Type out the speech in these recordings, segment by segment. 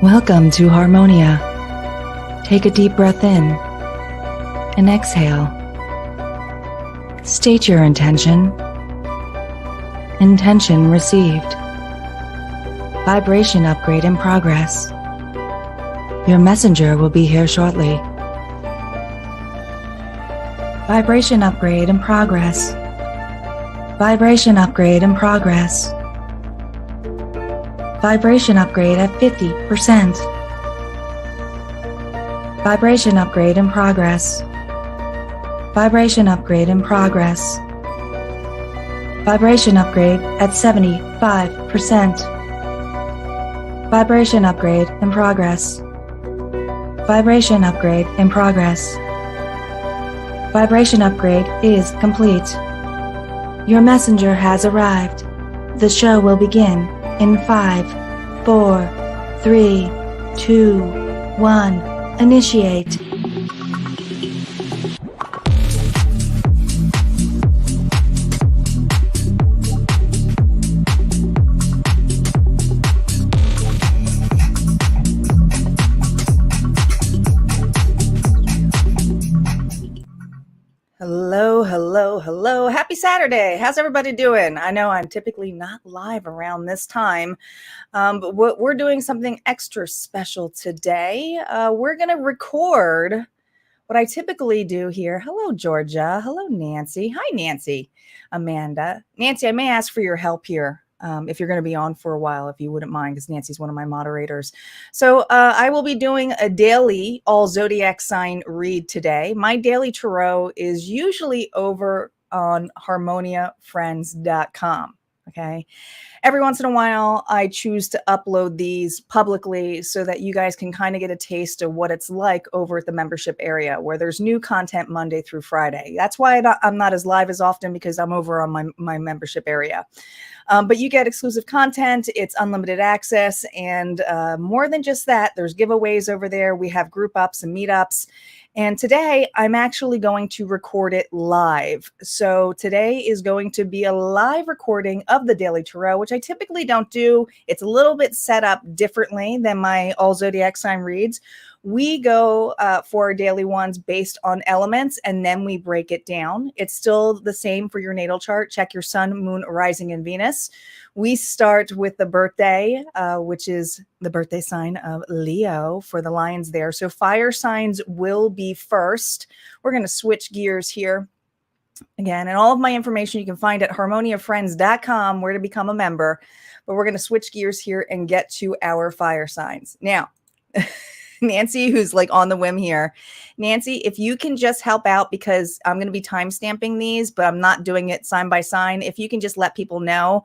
Welcome to Harmonia. Take a deep breath in and exhale. State your intention. Intention received. Vibration upgrade in progress. Your messenger will be here shortly. Vibration upgrade in progress. Vibration upgrade in progress. Vibration upgrade at 50%. Vibration upgrade in progress. Vibration upgrade in progress. Vibration upgrade at 75%. Vibration upgrade in progress. Vibration upgrade in progress. Vibration upgrade is complete. Your messenger has arrived. The show will begin in 5, 4, 3, 2, 1. Initiate. Hello. Happy Saturday. How's everybody doing? I know I'm typically not live around this time, but we're doing something extra special today. We're going to record what I typically do here. Hello, Georgia. Hello, Nancy. Hi, Nancy. Amanda. Nancy, I may ask for your help here. If you're going to be on for a while, if you wouldn't mind, because Nancy's one of my moderators. So I will be doing a daily all zodiac sign read today. My daily tarot is usually over on harmoniafriends.com. Okay. Every once in a while, I choose to upload these publicly so that you guys can kind of get a taste of what it's like over at the membership area where there's new content Monday through Friday. That's why I'm not as live as often, because I'm over on my membership area. But you get exclusive content. It's unlimited access. And more than just that, there's giveaways over there. We have group ups and meetups. And today I'm actually going to record it live. So today is going to be a live recording of the Daily Tarot, which I typically don't do. It's a little bit set up differently than my all zodiac sign reads. We go for our daily ones based on elements, and then we break it down. It's still the same for your natal chart. Check your sun, moon, rising, and Venus. We start with the birthday, which is the birthday sign of Leo for the lions there. So fire signs will be first. We're going to switch gears here. Again, and all of my information you can find at harmoniafriends.com, where to become a member. But we're going to switch gears here and get to our fire signs. Now, Nancy, who's like on the whim here. Nancy, if you can just help out, because I'm going to be time stamping these, but I'm not doing it sign by sign. If you can just let people know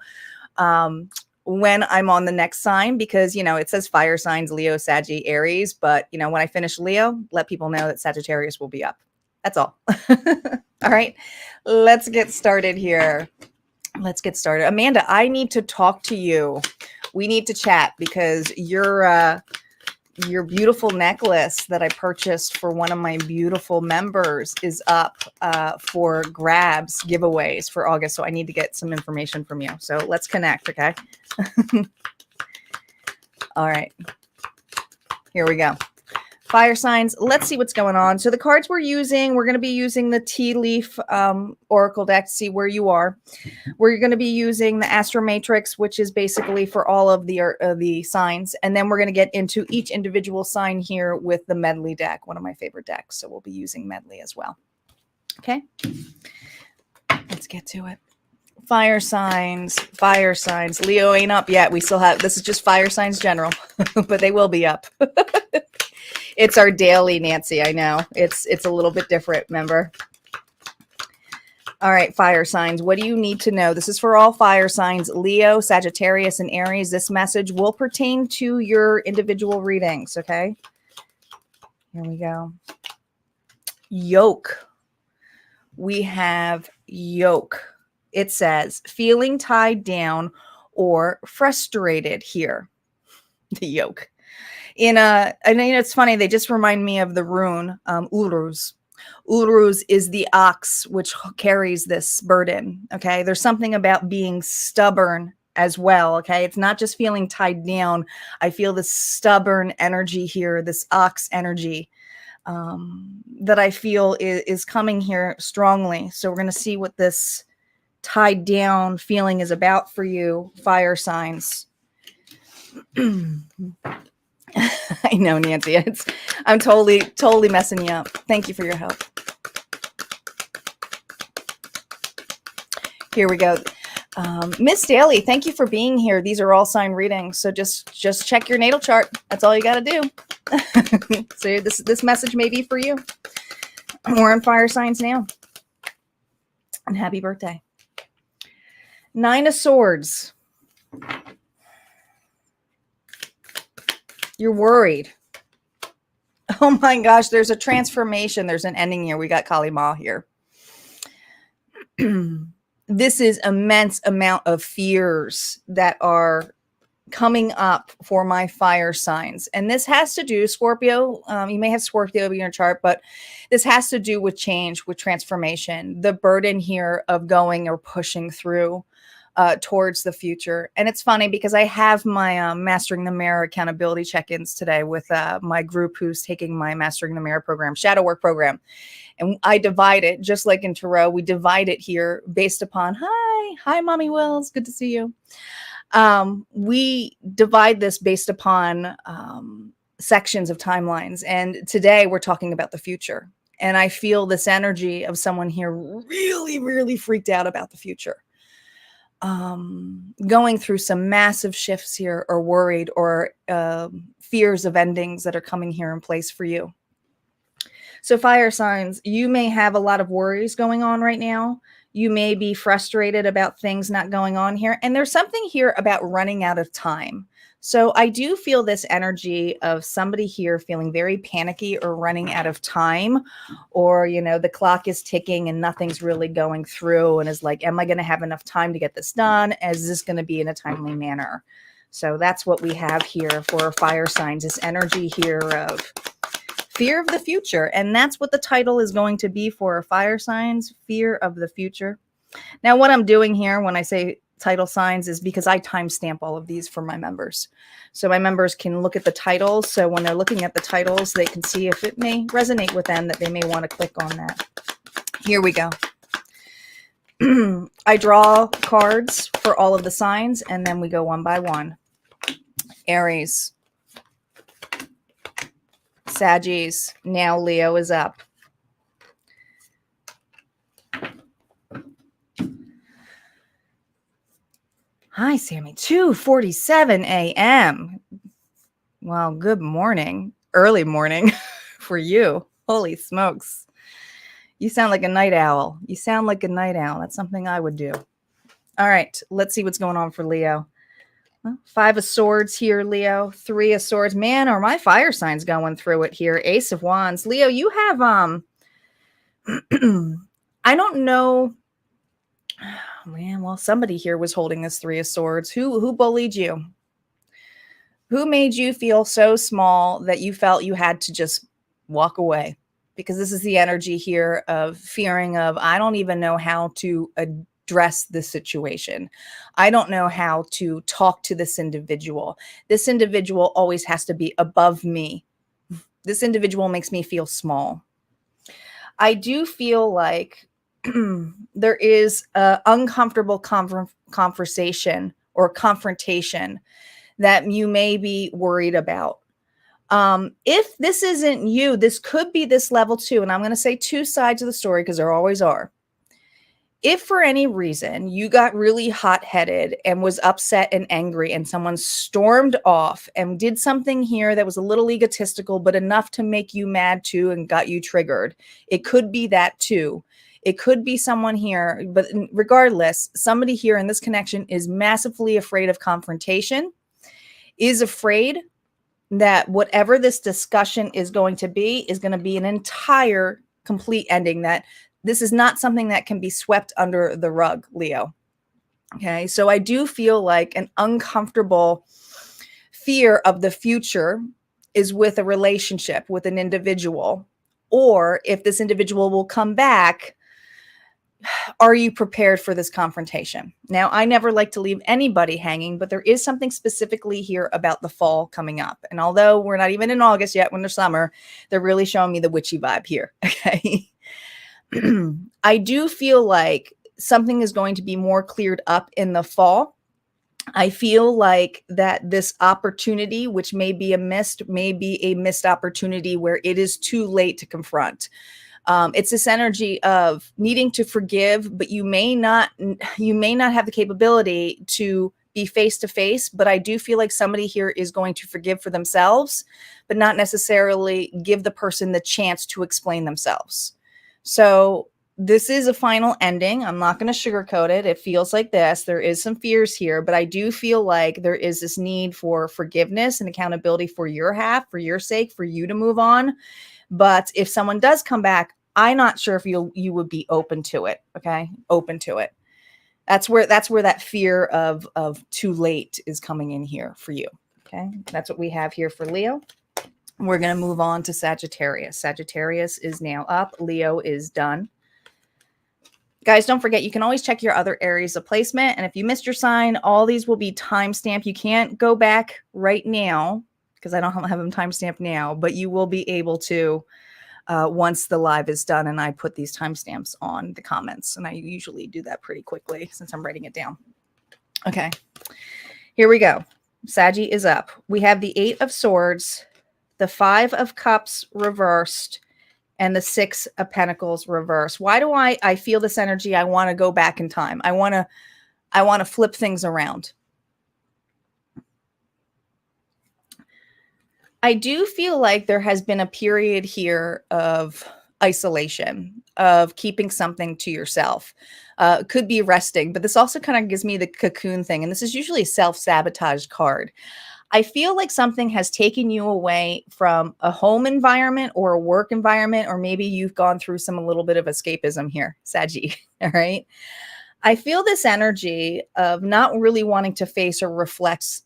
when I'm on the next sign, because, you know, it says fire signs, Leo, Saggy, Aries. But, you know, when I finish Leo, let people know that Sagittarius will be up. That's all. All right, let's get started here. Let's get started. Amanda, I need to talk to you. We need to chat, because your beautiful necklace that I purchased for one of my beautiful members is up for grabs, giveaways for August. So I need to get some information from you. So let's connect, okay? All right. Here we go. Fire signs. Let's see what's going on. So the cards we're going to be using the Tea Leaf Oracle deck to see where you are. We're going to be using the Astro Matrix, which is basically for all of the signs. And then we're going to get into each individual sign here with the Medley deck, one of my favorite decks. So we'll be using Medley as well. Okay. Let's get to it. Fire signs. Leo ain't up yet. We still have, this is just fire signs general, but they will be up. It's our daily, Nancy. I know it's a little bit different. Remember? All right, fire signs. What do you need to know? This is for all fire signs: Leo, Sagittarius, and Aries. This message will pertain to your individual readings. Okay. Here we go. Yoke. We have yoke. It says feeling tied down or frustrated here. The yoke. And it's funny, they just remind me of the rune, Uruz. Uruz is the ox which carries this burden. Okay. There's something about being stubborn as well. Okay. It's not just feeling tied down. I feel this stubborn energy here, this ox energy that I feel is coming here strongly. So we're going to see what this tied down feeling is about for you, fire signs. I know, Nancy. I'm totally messing you up. Thank you for your help. Here we go. Miss Daly, thank you for being here. These are all sign readings, so just check your natal chart. That's all you got to do. So this message may be for you. We're on fire signs now. And happy birthday. 9 of Swords. You're worried. Oh my gosh, there's a transformation. There's an ending here. We got Kali Ma here. This is immense amount of fears that are coming up for my fire signs. And this has to do, Scorpio, you may have Scorpio in your chart, but this has to do with change, with transformation, the burden here of going or pushing through towards the future. And it's funny because I have my Mastering the Mirror accountability check-ins today with my group who's taking my Mastering the Mirror program, shadow work program. And I divide it, just like in Tarot, we divide it here based upon, hi, Mommy Wills, good to see you. We divide this based upon sections of timelines. And today we're talking about the future. And I feel this energy of someone here really, really freaked out about the future. Going through some massive shifts here, or worried, or fears of endings that are coming here in place for you. So fire signs, you may have a lot of worries going on right now. You may be frustrated about things not going on here. And there's something here about running out of time. So I do feel this energy of somebody here feeling very panicky or running out of time, or, you know, the clock is ticking and nothing's really going through and is like, am I going to have enough time to get this done? Is this going to be in a timely manner? So that's what we have here for fire signs, this energy here of fear of the future. And that's what the title is going to be for fire signs, fear of the future. Now, what I'm doing here when I say title signs is because I timestamp all of these for my members. So my members can look at the titles. So when they're looking at the titles, they can see if it may resonate with them, that they may want to click on that. Here we go. I draw cards for all of the signs, and then we go one by one. Aries. Saggies. Now Leo is up. Hi, Sammy. 2:47 a.m. Well, good morning. Early morning for you. Holy smokes. You sound like a night owl. You sound like a night owl. That's something I would do. All right. Let's see what's going on for Leo. Well, 5 of Swords here, Leo. 3 of Swords. Man, are my fire signs going through it here. Ace of Wands. Leo, you have, I don't know. Man, well, somebody here was holding this 3 of Swords. Who bullied you? Who made you feel so small that you felt you had to just walk away? Because this is the energy here of fearing of, I don't even know how to address this situation. I don't know how to talk to this individual. This individual always has to be above me. This individual makes me feel small. I do feel like there is an uncomfortable conversation or confrontation that you may be worried about. If this isn't you, this could be this level 2. And I'm going to say 2 sides of the story because there always are. If for any reason you got really hot-headed and was upset and angry and someone stormed off and did something here that was a little egotistical, but enough to make you mad too and got you triggered, it could be that too. It could be someone here, but regardless, somebody here in this connection is massively afraid of confrontation, is afraid that whatever this discussion is going to be an entire complete ending, that this is not something that can be swept under the rug, Leo. Okay, so I do feel like an uncomfortable fear of the future is with a relationship, with an individual, or if this individual will come back are you prepared for this confrontation? Now, I never like to leave anybody hanging, but there is something specifically here about the fall coming up. And although we're not even in August yet, when there's summer, they're really showing me the witchy vibe here. Okay. I do feel like something is going to be more cleared up in the fall. I feel like that this opportunity, which may be a missed opportunity where it is too late to confront. It's this energy of needing to forgive, but you may not have the capability to be face to face. But I do feel like somebody here is going to forgive for themselves, but not necessarily give the person the chance to explain themselves. So this is a final ending. I'm not going to sugarcoat it. It feels like this. There is some fears here, but I do feel like there is this need for forgiveness and accountability for your half, for your sake, for you to move on. But if someone does come back, I'm not sure if you would be open to it. Okay. Open to it. That's where that fear of too late is coming in here for you. Okay. That's what we have here for Leo. We're going to move on to Sagittarius. Sagittarius is now up. Leo is done. Guys, don't forget, you can always check your other areas of placement. And if you missed your sign, all these will be timestamped. You can't go back right now because I don't have them timestamped now, but you will be able to once the live is done and I put these timestamps on the comments. And I usually do that pretty quickly since I'm writing it down. Okay, here we go. Saggy is up. We have the 8 of Swords, the 5 of Cups reversed, and the 6 of Pentacles reversed. Why do I feel this energy? I want to go back in time. I want to flip things around. I do feel like there has been a period here of isolation, of keeping something to yourself. Could be resting, but this also kind of gives me the cocoon thing. And this is usually a self-sabotage card. I feel like something has taken you away from a home environment or a work environment, or maybe you've gone through a little bit of escapism here, Saggy. All right. I feel this energy of not really wanting to face or reflect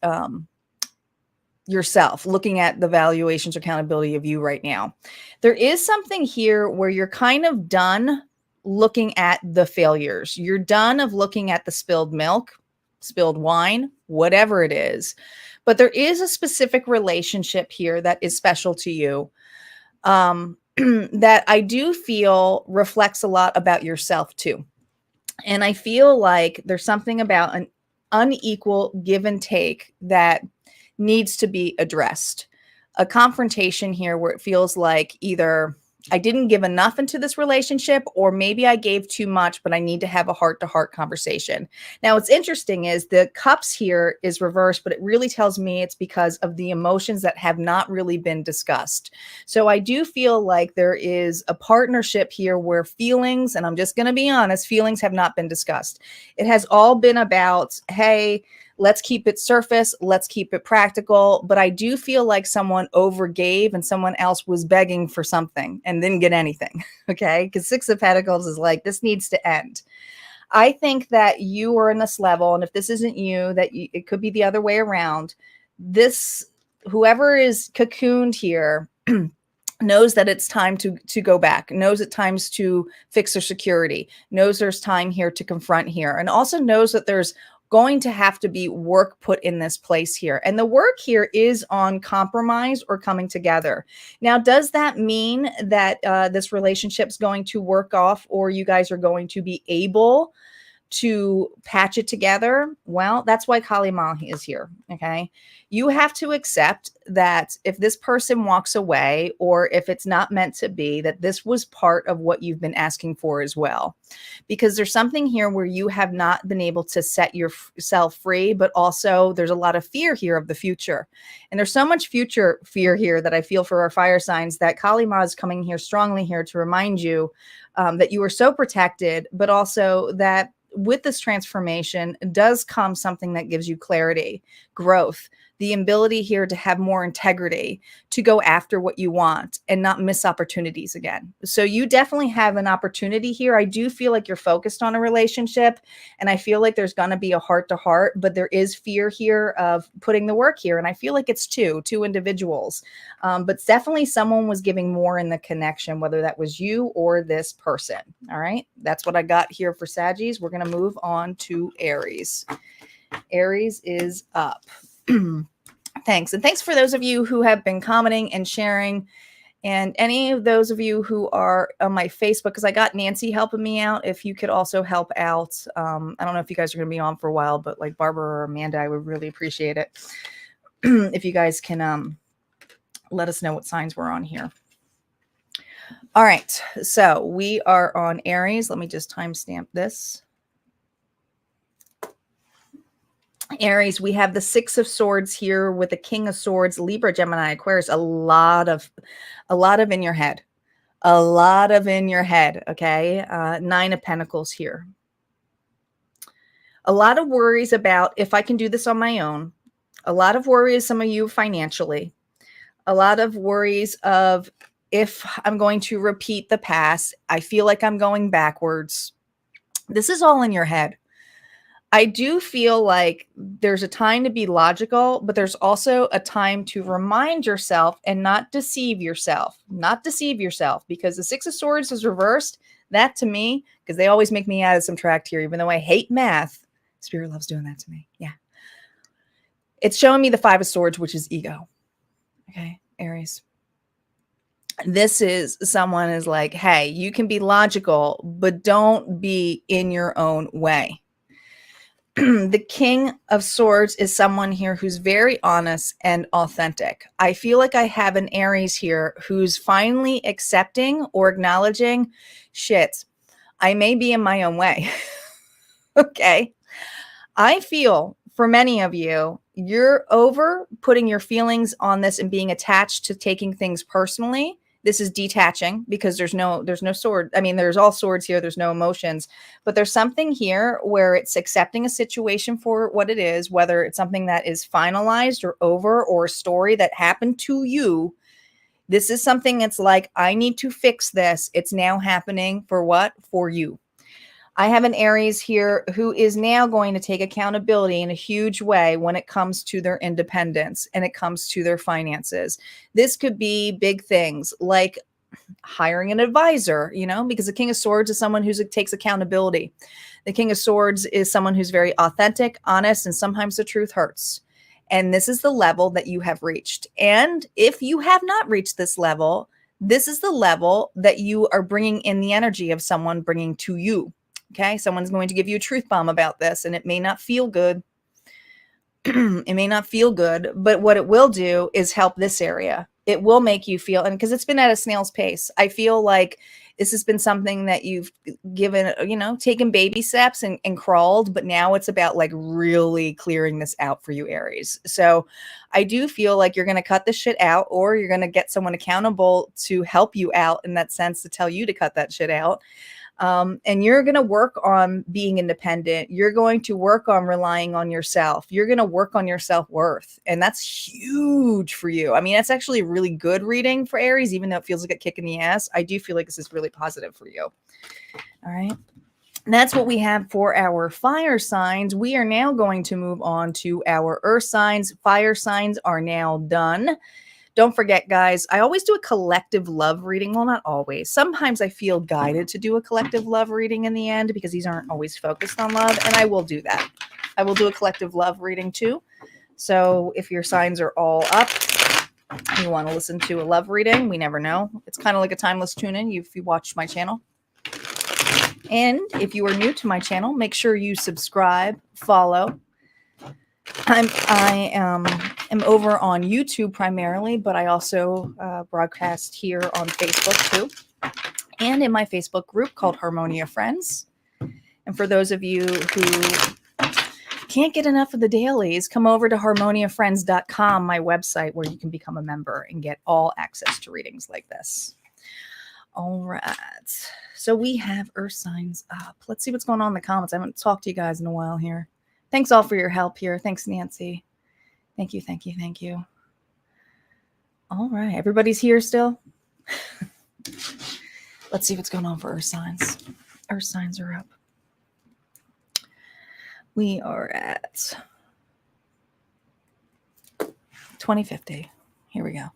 yourself, looking at the valuations, accountability of you right now. There is something here where you're kind of done looking at the failures. You're done of looking at the spilled milk, spilled wine, whatever it is. But there is a specific relationship here that is special to you that I do feel reflects a lot about yourself too. And I feel like there's something about an unequal give and take that needs to be addressed. A confrontation here where it feels like either I didn't give enough into this relationship, or maybe I gave too much, but I need to have a heart-to-heart conversation. Now, what's interesting is the Cups here is reversed, but it really tells me it's because of the emotions that have not really been discussed. So I do feel like there is a partnership here where feelings, and I'm just going to be honest, feelings have not been discussed. It has all been about, hey, let's keep it surface. Let's keep it practical. But I do feel like someone overgave and someone else was begging for something and didn't get anything. Okay. Because 6 of Pentacles is like, this needs to end. I think that you are in this level. And if this isn't you, it could be the other way around. Whoever is cocooned here knows that it's time to go back, knows it's times to fix their security, knows there's time here to confront here, and also knows that there's going to have to be work put in this place here. And the work here is on compromise or coming together. Now, does that mean that this relationship is going to work off, or you guys are going to be able to patch it together? Well, that's why Kali Mahi is here. Okay. You have to accept that if this person walks away, or if it's not meant to be, that this was part of what you've been asking for as well. Because there's something here where you have not been able to set yourself free, but also there's a lot of fear here of the future. And there's so much future fear here that I feel for our fire signs that Kali Ma is coming here strongly here to remind you that you are so protected, but also that with this transformation does come something that gives you clarity growth, the ability here to have more integrity, to go after what you want and not miss opportunities again. So you definitely have an opportunity here. I do feel like you're focused on a relationship, and I feel like there's going to be a heart to heart, but there is fear here of putting the work here. And I feel like it's two individuals, but definitely someone was giving more in the connection, whether that was you or this person. All right. That's what I got here for Saggies. We're going to move on to Aries. Aries is up. Thanks. And thanks for those of you who have been commenting and sharing. And any of those of you who are on my Facebook, because I got Nancy helping me out, if you could also help out. I don't know if you guys are going to be on for a while, but like Barbara or Amanda, I would really appreciate it. If you guys can let us know what signs we're on here. All right. So we are on Aries. Let me just timestamp this. Aries, we have the Six of Swords here with the King of Swords, Libra, Gemini, Aquarius, a lot of in your head, okay? Nine of Pentacles here. A lot of worries about if I can do this on my own. A lot of worries, some of you financially. A lot of worries of if I'm going to repeat the past. I feel like I'm going backwards. This is all in your head. I do feel like there's a time to be logical, but there's also a time to remind yourself and not deceive yourself. Because the Six of Swords is reversed. That to me, because they always make me add some subtract here, even though I hate math, Spirit loves doing that to me. Yeah. It's showing me the Five of Swords, which is ego. Okay, Aries. This is someone is like, hey, you can be logical, but don't be in your own way. The King of Swords is someone here who's very honest and authentic. I feel like I have an Aries here who's finally accepting or acknowledging, shit, I may be in my own way. Okay. I feel for many of you, you're over putting your feelings on this and being attached to taking things personally. This is detaching because there's no sword. I mean, there's all swords here. There's no emotions, but there's something here where it's accepting a situation for what it is, whether it's something that is finalized or over or a story that happened to you. This is something that's like, I need to fix this. It's now happening for what? For you. I have an Aries here who is now going to take accountability in a huge way when it comes to their independence and it comes to their finances. This could be big things like hiring an advisor, because the King of Swords is someone who takes accountability. The King of Swords is someone who's very authentic, honest, and sometimes the truth hurts. And this is the level that you have reached. And if you have not reached this level, this is the level that you are bringing in the energy of someone bringing to you. Okay, someone's going to give you a truth bomb about this, and it may not feel good. It may not feel good, but what it will do is help this area. It will make you feel, and because it's been at a snail's pace, I feel like this has been something that you've given, taken baby steps and crawled, but now it's about like really clearing this out for you, Aries. So I do feel like you're going to cut this shit out, or you're going to get someone accountable to help you out in that sense, to tell you to cut that shit out. And you're going to work on being independent. You're going to work on relying on yourself. You're going to work on your self-worth. And that's huge for you. I mean, that's actually a really good reading for Aries, even though it feels like a kick in the ass. I do feel like this is really positive for you. All right. And that's what we have for our fire signs. We are now going to move on to our earth signs. Fire signs are now done. Don't forget, guys, I always do a collective love reading. Well, not always. Sometimes I feel guided to do a collective love reading in the end because these aren't always focused on love, and I will do that. I will do a collective love reading too. So if your signs are all up, you want to listen to a love reading, we never know. It's kind of like a timeless tune-in if you watch my channel. And if you are new to my channel, make sure you subscribe, follow. I am over on YouTube primarily, but I also broadcast here on Facebook too, and in my Facebook group called Harmonia Friends. And for those of you who can't get enough of the dailies, come over to harmoniafriends.com, my website, where you can become a member and get all access to readings like this. All right. So we have earth signs up. Let's see what's going on in the comments. I haven't talked to you guys in a while here. Thanks all for your help here. Thanks, Nancy. Thank you, thank you, thank you. All right, everybody's here still? Let's see what's going on for Earth signs. Earth signs are up. We are at 2050. Here we go.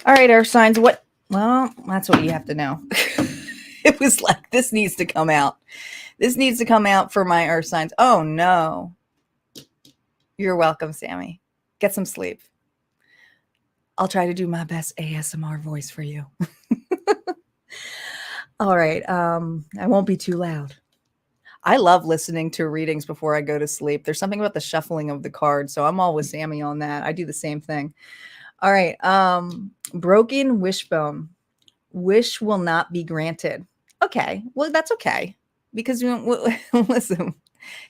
All right, Earth signs. What? Well, that's what you have to know. It was like, this needs to come out. This needs to come out for my Earth signs. Oh, no. You're welcome, Sammy. Get some sleep. I'll try to do my best ASMR voice for you. All right. I won't be too loud. I love listening to readings before I go to sleep. There's something about the shuffling of the cards. So I'm all with Sammy on that. I do the same thing. All right. Broken wishbone. Wish will not be granted. Okay. Well, that's okay. Because listen,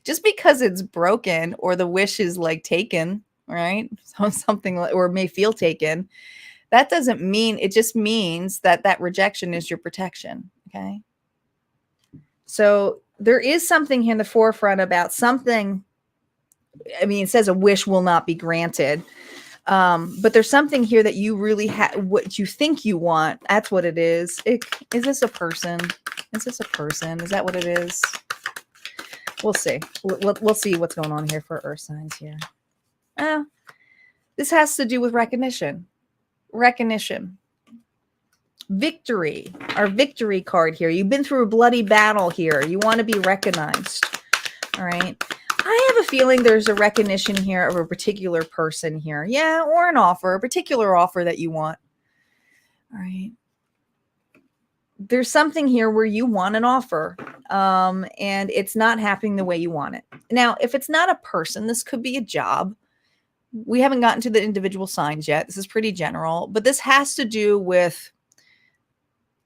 just because it's broken or the wish is like taken, right? Something like, or may feel taken, that doesn't mean, it just means that that rejection is your protection. Okay. So there is something here in the forefront about something. I mean, it says a wish will not be granted. But there's something here that you really have, what you think you want. That's what it is. Is this a person? Is this a person? Is that what it is? We'll see. We'll see what's going on here for Earth signs here. This has to do with recognition. Recognition. Victory. Our victory card here. You've been through a bloody battle here. You want to be recognized. All right. I have a feeling there's a recognition here of a particular person here. Yeah, or an offer, a particular offer that you want. All right. There's something here where you want an offer, and it's not happening the way you want it. Now, if it's not a person, this could be a job. We haven't gotten to the individual signs yet. This is pretty general, but this has to do with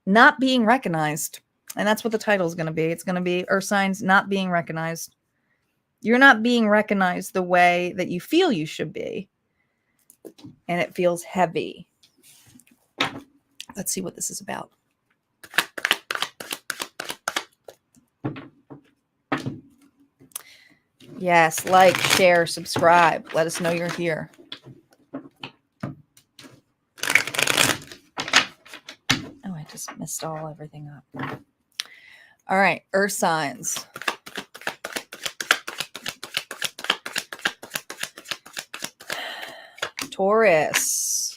not being recognized. And that's what the title is going to be. It's going to be Earth signs not being recognized. You're not being recognized the way that you feel you should be. And it feels heavy. Let's see what this is about. Yes, like, share, subscribe. Let us know you're here. Oh, I just messed everything up. All right, Earth signs. Taurus,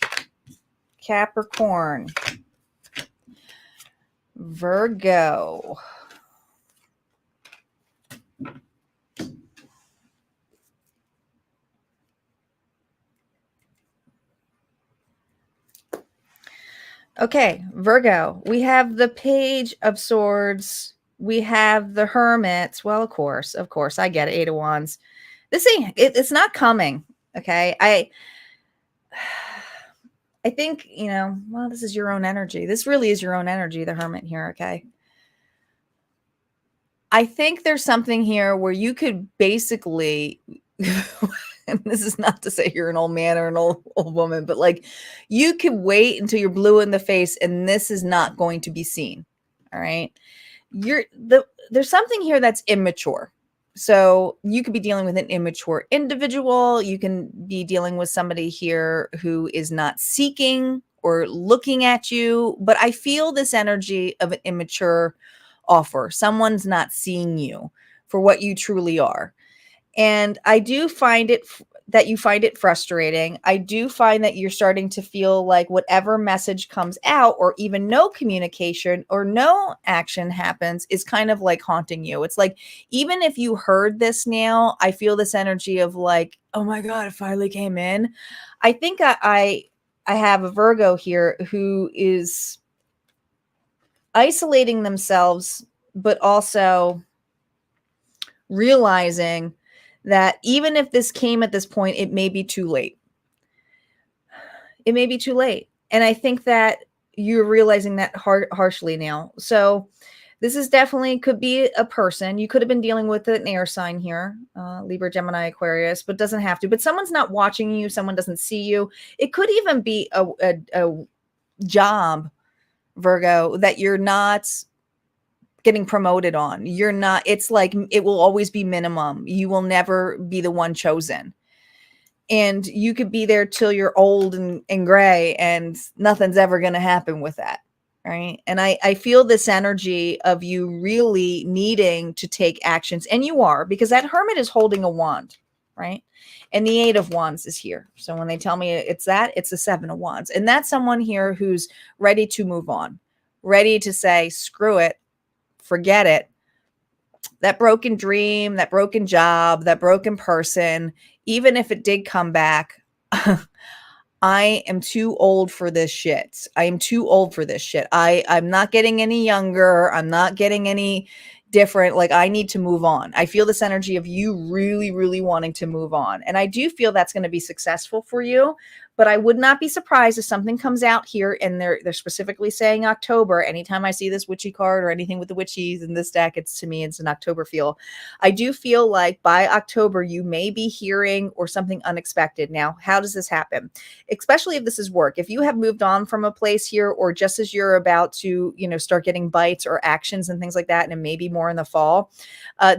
Capricorn, Virgo, okay, Virgo, we have the Page of Swords. We have the Hermit. Well, of course, I get it. 8 of Wands. This ain't, it's not coming. Okay. I think, well, this is your own energy. This really is your own energy, the Hermit here. Okay. I think there's something here where you could basically, and this is not to say you're an old man or an old woman, but like you could wait until you're blue in the face and this is not going to be seen. All right. There's something here that's immature. So you could be dealing with an immature individual. You can be dealing with somebody here who is not seeking or looking at you. But I feel this energy of an immature offer. Someone's not seeing you for what you truly are. And I do find it that you find it frustrating. I do find that you're starting to feel like whatever message comes out or even no communication or no action happens is kind of like haunting you. It's like, even if you heard this now, I feel this energy of like, oh my God, it finally came in. I think I have a Virgo here who is isolating themselves, but also realizing that even if this came at this point, it may be too late. It may be too late. And I think that you're realizing that harshly now. So this is definitely could be a person. You could have been dealing with an air sign here, Libra, Gemini, Aquarius, but doesn't have to. But someone's not watching you. Someone doesn't see you. It could even be a job, Virgo, that you're not getting promoted on. You're not, it's like, it will always be minimum. You will never be the one chosen. And you could be there till you're old and gray, and nothing's ever going to happen with that. Right. And I feel this energy of you really needing to take actions. And you are, because that hermit is holding a wand. Right. And the 8 of Wands is here. So when they tell me it's the 7 of Wands. And that's someone here who's ready to move on, ready to say, screw it, forget it. That broken dream, that broken job, that broken person, even if it did come back, I am too old for this shit. I am too old for this shit. I'm not getting any younger. I'm not getting any different. Like, I need to move on. I feel this energy of you really, really wanting to move on. And I do feel that's going to be successful for you. But I would not be surprised if something comes out here and they're specifically saying October. Anytime I see this witchy card or anything with the witchies in this deck, to me, it's an October feel. I do feel like by October, you may be hearing or something unexpected. Now, how does this happen? Especially if this is work. If you have moved on from a place here, or just as you're about to, start getting bites or actions and things like that, and it may be more in the fall,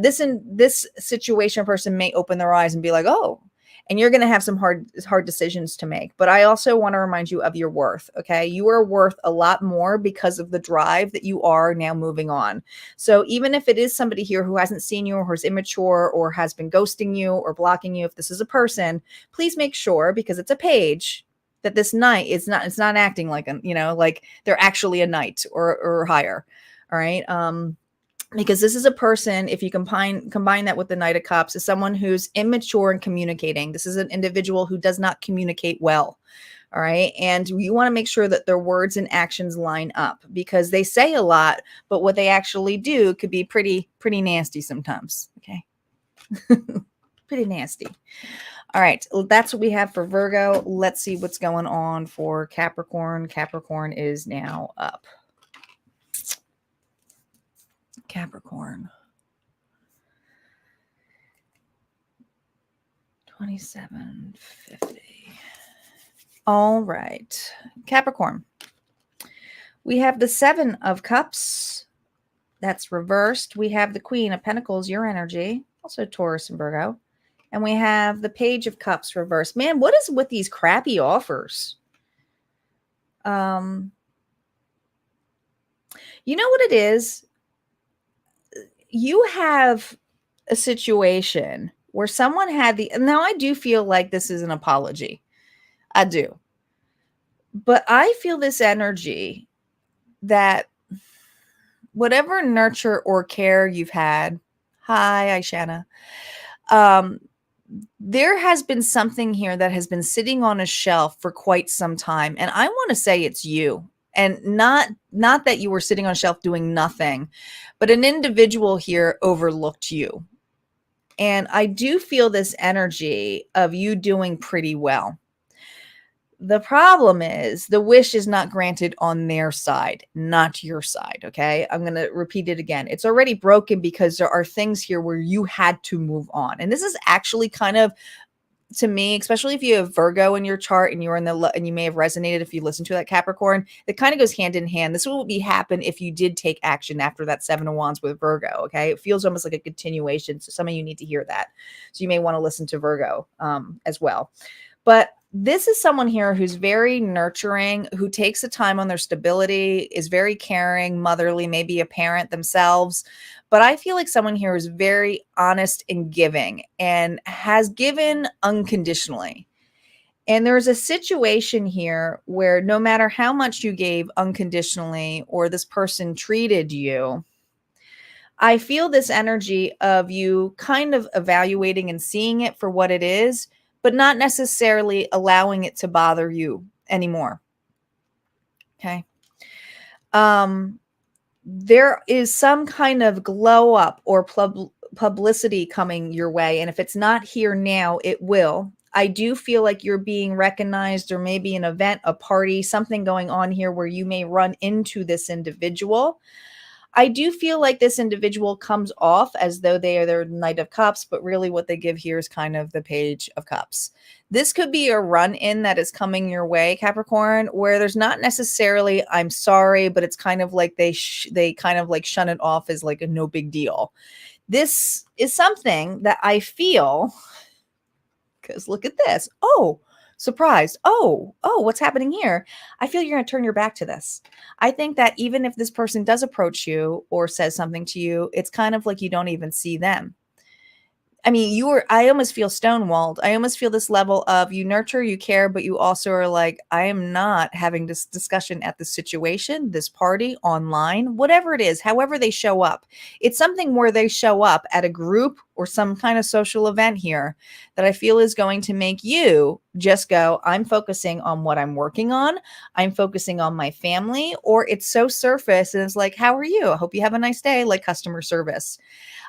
this situation person may open their eyes and be like, oh, and you're going to have some hard decisions to make. But I also want to remind you of your worth. Okay. You are worth a lot more because of the drive that you are now moving on. So even if it is somebody here who hasn't seen you, or who's immature, or has been ghosting you or blocking you, if this is a person, please make sure, because it's a page, that this knight it's not acting like like they're actually a knight or higher. All right. Because this is a person, if you combine that with the Knight of Cups, is someone who's immature in communicating. This is an individual who does not communicate well. All right. And you want to make sure that their words and actions line up, because they say a lot, but what they actually do could be pretty nasty sometimes. Okay. Pretty nasty. All right. Well, that's what we have for Virgo. Let's see what's going on for Capricorn. Capricorn is now up. Capricorn. 2750. All right. Capricorn. We have the 7 of Cups. That's reversed. We have the Queen of Pentacles, your energy, also Taurus and Virgo. And we have the Page of Cups reversed. Man, what is with these crappy offers? You know what it is? You have a situation where someone had now I do feel like this is an apology. I do. But I feel this energy that whatever nurture or care you've had, hi, Aishana, there has been something here that has been sitting on a shelf for quite some time. And I want to say it's you. And not that you were sitting on a shelf doing nothing, but an individual here overlooked you. And I do feel this energy of you doing pretty well. The problem is the wish is not granted on their side, not your side. Okay. I'm going to repeat it again. It's already broken because there are things here where you had to move on. And this is actually kind of, to me, especially if you have Virgo in your chart and you're in and you may have resonated if you listen to that Capricorn, it kind of goes hand in hand. This will happen if you did take action after that 7 of Wands with Virgo. Okay. It feels almost like a continuation. So some of you need to hear that. So you may want to listen to Virgo as well. But this is someone here who's very nurturing, who takes the time on their stability, is very caring, motherly, maybe a parent themselves. But I feel like someone here is very honest and giving and has given unconditionally. And there's a situation here where no matter how much you gave unconditionally or this person treated you, I feel this energy of you kind of evaluating and seeing it for what it is, but not necessarily allowing it to bother you anymore. Okay. There is some kind of glow up or publicity coming your way. And if it's not here now, it will. I do feel like you're being recognized, or maybe an event, a party, something going on here where you may run into this individual. I do feel like this individual comes off as though they are their Knight of Cups, but really what they give here is kind of the Page of Cups. This could be a run-in that is coming your way, Capricorn, where there's not necessarily, I'm sorry, but it's kind of like they kind of like shun it off as like a no big deal. This is something that I feel, because look at this. Oh, surprised. Oh, what's happening here? I feel you're going to turn your back to this. I think that even if this person does approach you or says something to you, it's kind of like you don't even see them. I mean, I almost feel stonewalled. I almost feel this level of you nurture, you care, but you also are like, I am not having this discussion at the situation, this party, online, whatever it is, however they show up. It's something where they show up at a group or some kind of social event here that I feel is going to make you just go, I'm focusing on what I'm working on. I'm focusing on my family, or it's so surface and it's like, how are you? I hope you have a nice day, like customer service.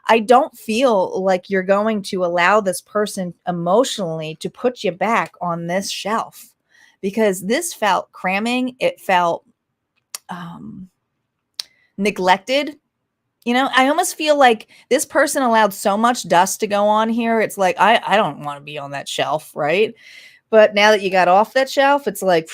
I don't feel like you're going to allow this person emotionally to put you back on this shelf, because this felt cramming. It felt neglected. You know, I almost feel like this person allowed so much dust to go on here. It's like, I don't want to be on that shelf, right? But now that you got off that shelf, it's like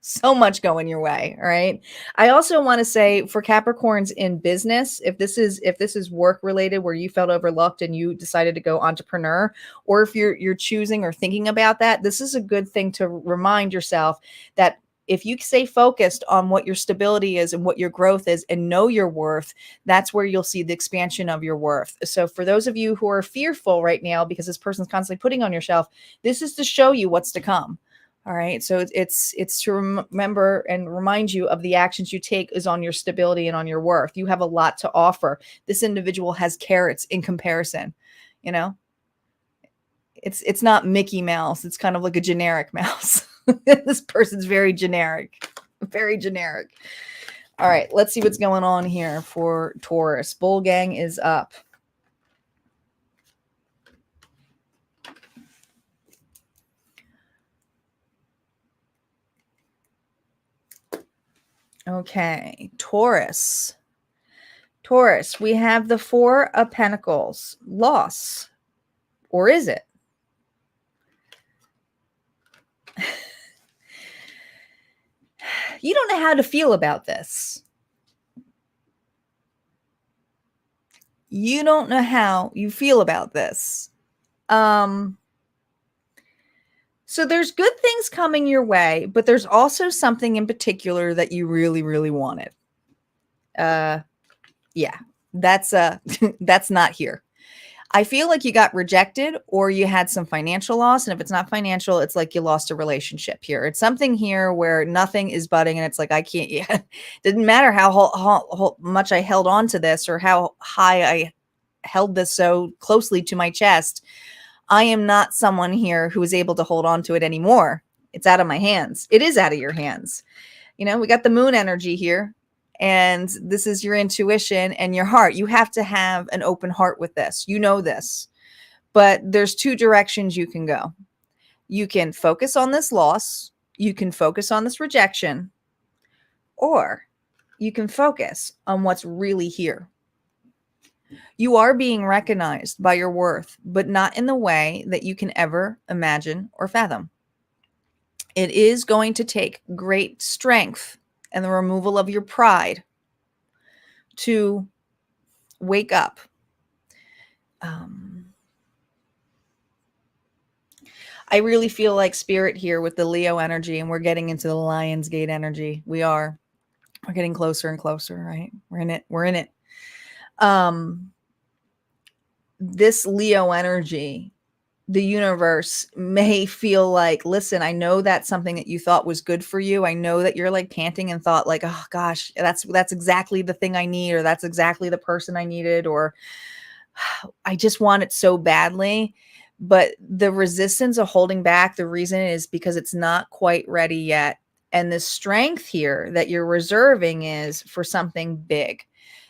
so much going your way. All right. I also want to say for Capricorns in business, if this is work related where you felt overlooked and you decided to go entrepreneur, or if you're choosing or thinking about that, this is a good thing to remind yourself that if you stay focused on what your stability is and what your growth is and know your worth, that's where you'll see the expansion of your worth. So for those of you who are fearful right now because this person's constantly putting on your shelf, this is to show you what's to come. All right. So it's to remember and remind you of the actions you take is on your stability and on your worth. You have a lot to offer. This individual has carrots in comparison. You know, it's not Mickey Mouse. It's kind of like a generic mouse. This person's very generic, very generic. All right. Let's see what's going on here for Taurus. Bull Gang is up. Okay, Taurus. Taurus, we have the Four of Pentacles. Loss. Or is it? You don't know how to feel about this. You don't know how you feel about this. So there's good things coming your way, but there's also something in particular that you really, really wanted. Yeah, that's that's not here. I feel like you got rejected or you had some financial loss. And if it's not financial, it's like you lost a relationship here. It's something here where nothing is budding and it's like, I can't, yeah, didn't matter how much I held on to this or how high I held this so closely to my chest. I am not someone here who is able to hold on to it anymore. It's out of my hands. It is out of your hands. You know, we got the moon energy here. And this is your intuition and your heart. You have to have an open heart with this. You know this. But there's two directions you can go. You can focus on this loss. You can focus on this rejection. Or you can focus on what's really here. You are being recognized by your worth, but not in the way that you can ever imagine or fathom. It is going to take great strength and the removal of your pride to wake up. I really feel like spirit here with the Leo energy, and we're getting into the Lionsgate energy. We're getting closer and closer, right? We're in it. This Leo energy, the universe may feel like, listen, I know that's something that you thought was good for you. I know that you're like panting and thought like, oh gosh, that's exactly the thing I need, or that's exactly the person I needed, or I just want it so badly. But the resistance of holding back, the reason is because it's not quite ready yet. And the strength here that you're reserving is for something big.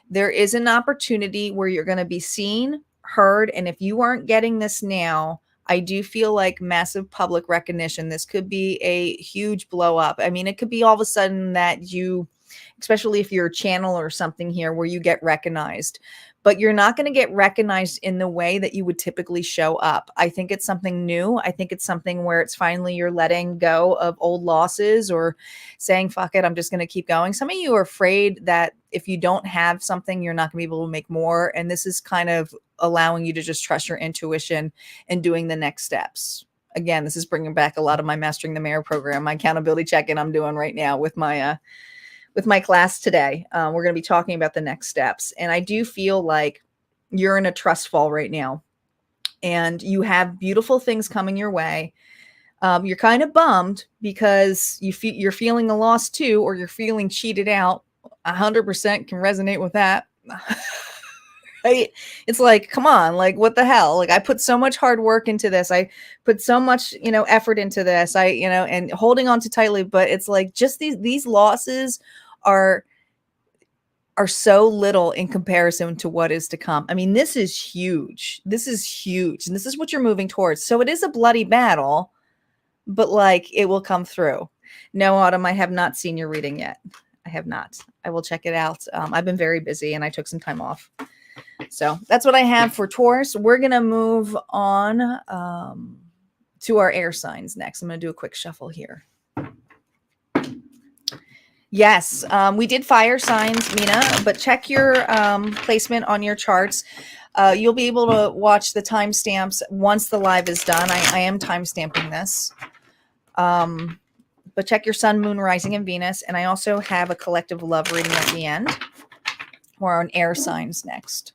There is an opportunity where you're going to be seen, heard, and if you aren't getting this now, I do feel like massive public recognition. This could be a huge blow up. I mean, it could be all of a sudden that you, especially if you're a channel or something here, where you get recognized, but you're not going to get recognized in the way that you would typically show up. I think it's something new. I think it's something where it's finally you're letting go of old losses or saying, fuck it, I'm just going to keep going. Some of you are afraid that if you don't have something, you're not going to be able to make more. And this is kind of allowing you to just trust your intuition and doing the next steps. Again, this is bringing back a lot of my Mastering the Mayor program, my accountability check-in I'm doing right now with my class today. We're going to be talking about the next steps. And I do feel like you're in a trust fall right now, and you have beautiful things coming your way. You're kind of bummed because you're feeling a loss too, or you're feeling cheated out. 100% can resonate with that. Right? It's like, come on, like, what the hell? Like, I put so much hard work into this. I put so much, effort into this. And holding on too tightly, but it's like, just these losses are so little in comparison to what is to come. I mean, this is huge. This is huge. And this is what you're moving towards. So it is a bloody battle, but like, it will come through. No, Autumn, I have not seen your reading yet. I have not. I will check it out. I've been very busy and I took some time off. So that's what I have for Taurus. We're going to move on to our air signs next. I'm going to do a quick shuffle here. Yes, we did fire signs, Mina, but check your placement on your charts. You'll be able to watch the timestamps once the live is done. I am timestamping this. But check your sun, moon, rising, and Venus. And I also have a collective love reading at the end. We're on air signs next.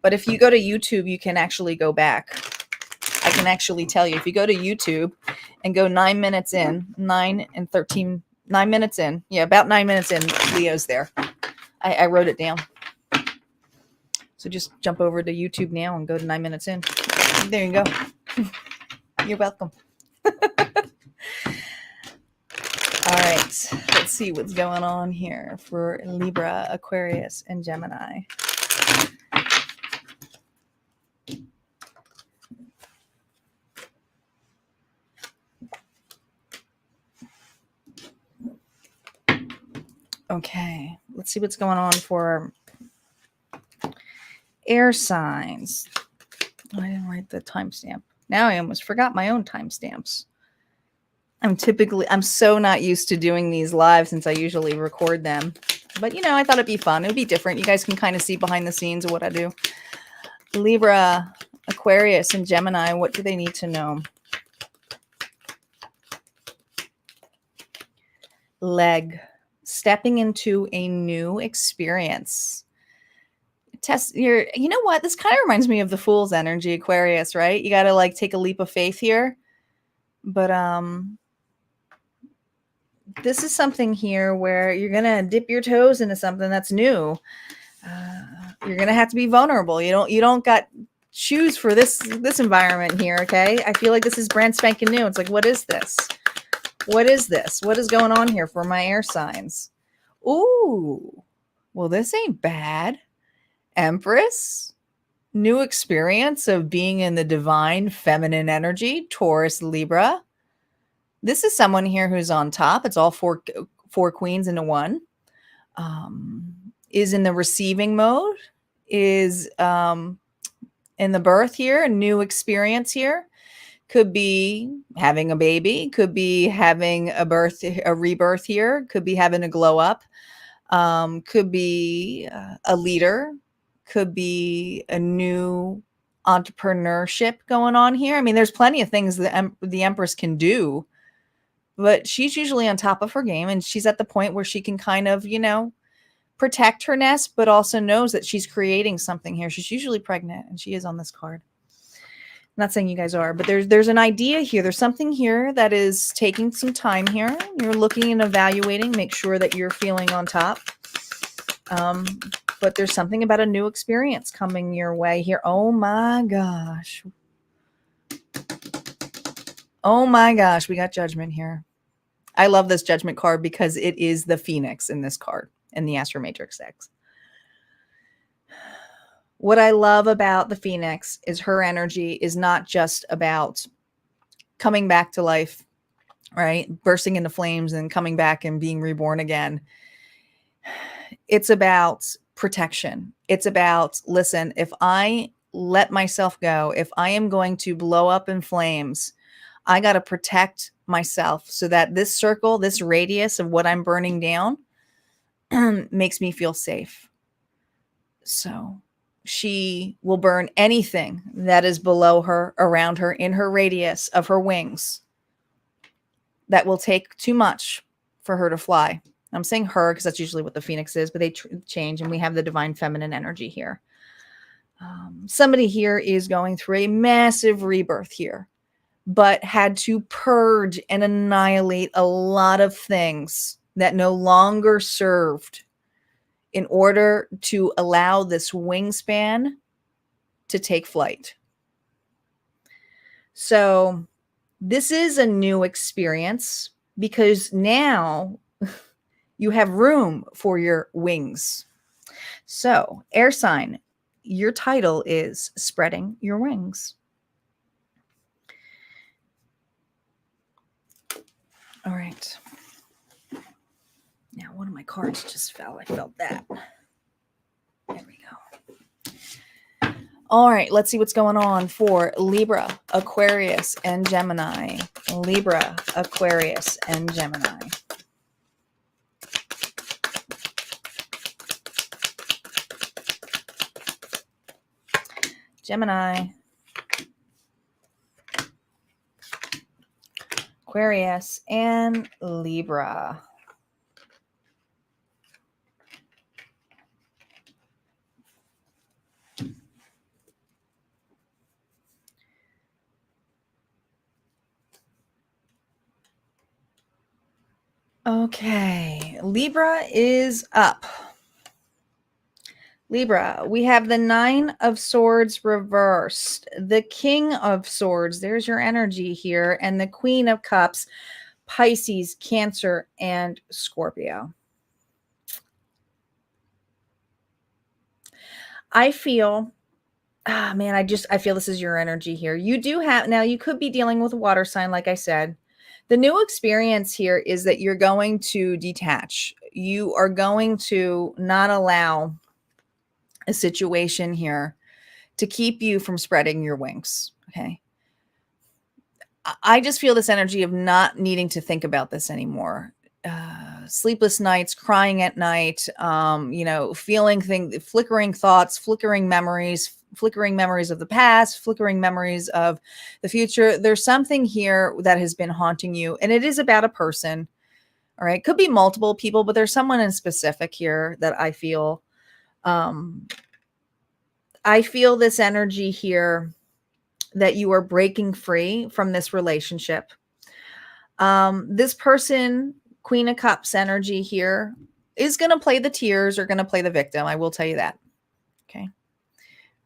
But if you go to YouTube, you can actually go back. I can actually tell you. If you go to YouTube and go 9 minutes in, 9 and 13, 9 minutes in. Yeah, about 9 minutes in, Leo's there. I wrote it down. So just jump over to YouTube now and go to 9 minutes in. There you go. You're welcome. All right, let's see what's going on here for Libra, Aquarius, and Gemini. Okay, let's see what's going on for air signs. I didn't write the timestamp. Now I almost forgot my own timestamps. I'm so not used to doing these live since I usually record them. But, I thought it'd be fun. It would be different. You guys can kind of see behind the scenes of what I do. Libra, Aquarius, and Gemini, what do they need to know? Leg. Stepping into a new experience. You know what? This kind of reminds me of the Fool's energy, Aquarius, right? You got to like take a leap of faith here. But, this is something here where you're going to dip your toes into something that's new. You're going to have to be vulnerable. You don't got shoes for this environment here. Okay. I feel like this is brand spanking new. It's like, what is this? What is this? What is going on here for my air signs? Ooh, well, this ain't bad. Empress, new experience of being in the divine feminine energy, Taurus, Libra. This is someone here who's on top. It's all four queens into one. Is in the receiving mode. Is in the birth here, a new experience here. Could be having a baby. Could be having a rebirth here. Could be having a glow up. Could be a leader. Could be a new entrepreneurship going on here. I mean, there's plenty of things that the Empress can do. But she's usually on top of her game, and she's at the point where she can kind of, protect her nest, but also knows that she's creating something here. She's usually pregnant, and she is on this card. I'm not saying you guys are, but there's an idea here. There's something here that is taking some time here. You're looking and evaluating, make sure that you're feeling on top. But there's something about a new experience coming your way here. Oh my gosh. Oh my gosh, we got Judgment here. I love this Judgment card because it is the Phoenix in this card in the Astro Matrix decks. What I love about the Phoenix is her energy is not just about coming back to life, right? Bursting into flames and coming back and being reborn again. It's about protection. It's about, listen, if I let myself go, if I am going to blow up in flames, I got to protect myself so that this circle, this radius of what I'm burning down, makes me feel safe. So she will burn anything that is below her, around her, in her radius of her wings that will take too much for her to fly. I'm saying her because that's usually what the phoenix is, but they change, and we have the divine feminine energy here. Somebody here is going through a massive rebirth here, but had to purge and annihilate a lot of things that no longer served in order to allow this wingspan to take flight. So this is a new experience because now you have room for your wings. So, air sign, your title is Spreading Your Wings. All right. Now, one of my cards just fell. I felt that. There we go. All right, let's see what's going on for Libra, Aquarius, and Gemini. Libra, Aquarius, and Gemini. Gemini, Aquarius, and Libra. Okay, Libra is up. Libra, we have the 9 of Swords reversed, the King of Swords, there's your energy here, and the Queen of Cups, Pisces, Cancer, and Scorpio. I feel, I feel this is your energy here. You do have, now you could be dealing with a water sign, like I said. The new experience here is that you're going to detach. You are going to not allow a situation here to keep you from spreading your wings. Okay. I just feel this energy of not needing to think about this anymore. Sleepless nights, crying at night, feeling things, flickering thoughts, flickering memories of the past, flickering memories of the future. There's something here that has been haunting you, and it is about a person. All right. Could be multiple people, but there's someone in specific here that I feel. I feel this energy here that you are breaking free from this relationship. This person, Queen of Cups energy here, is going to play the tears or going to play the victim. I will tell you that. Okay.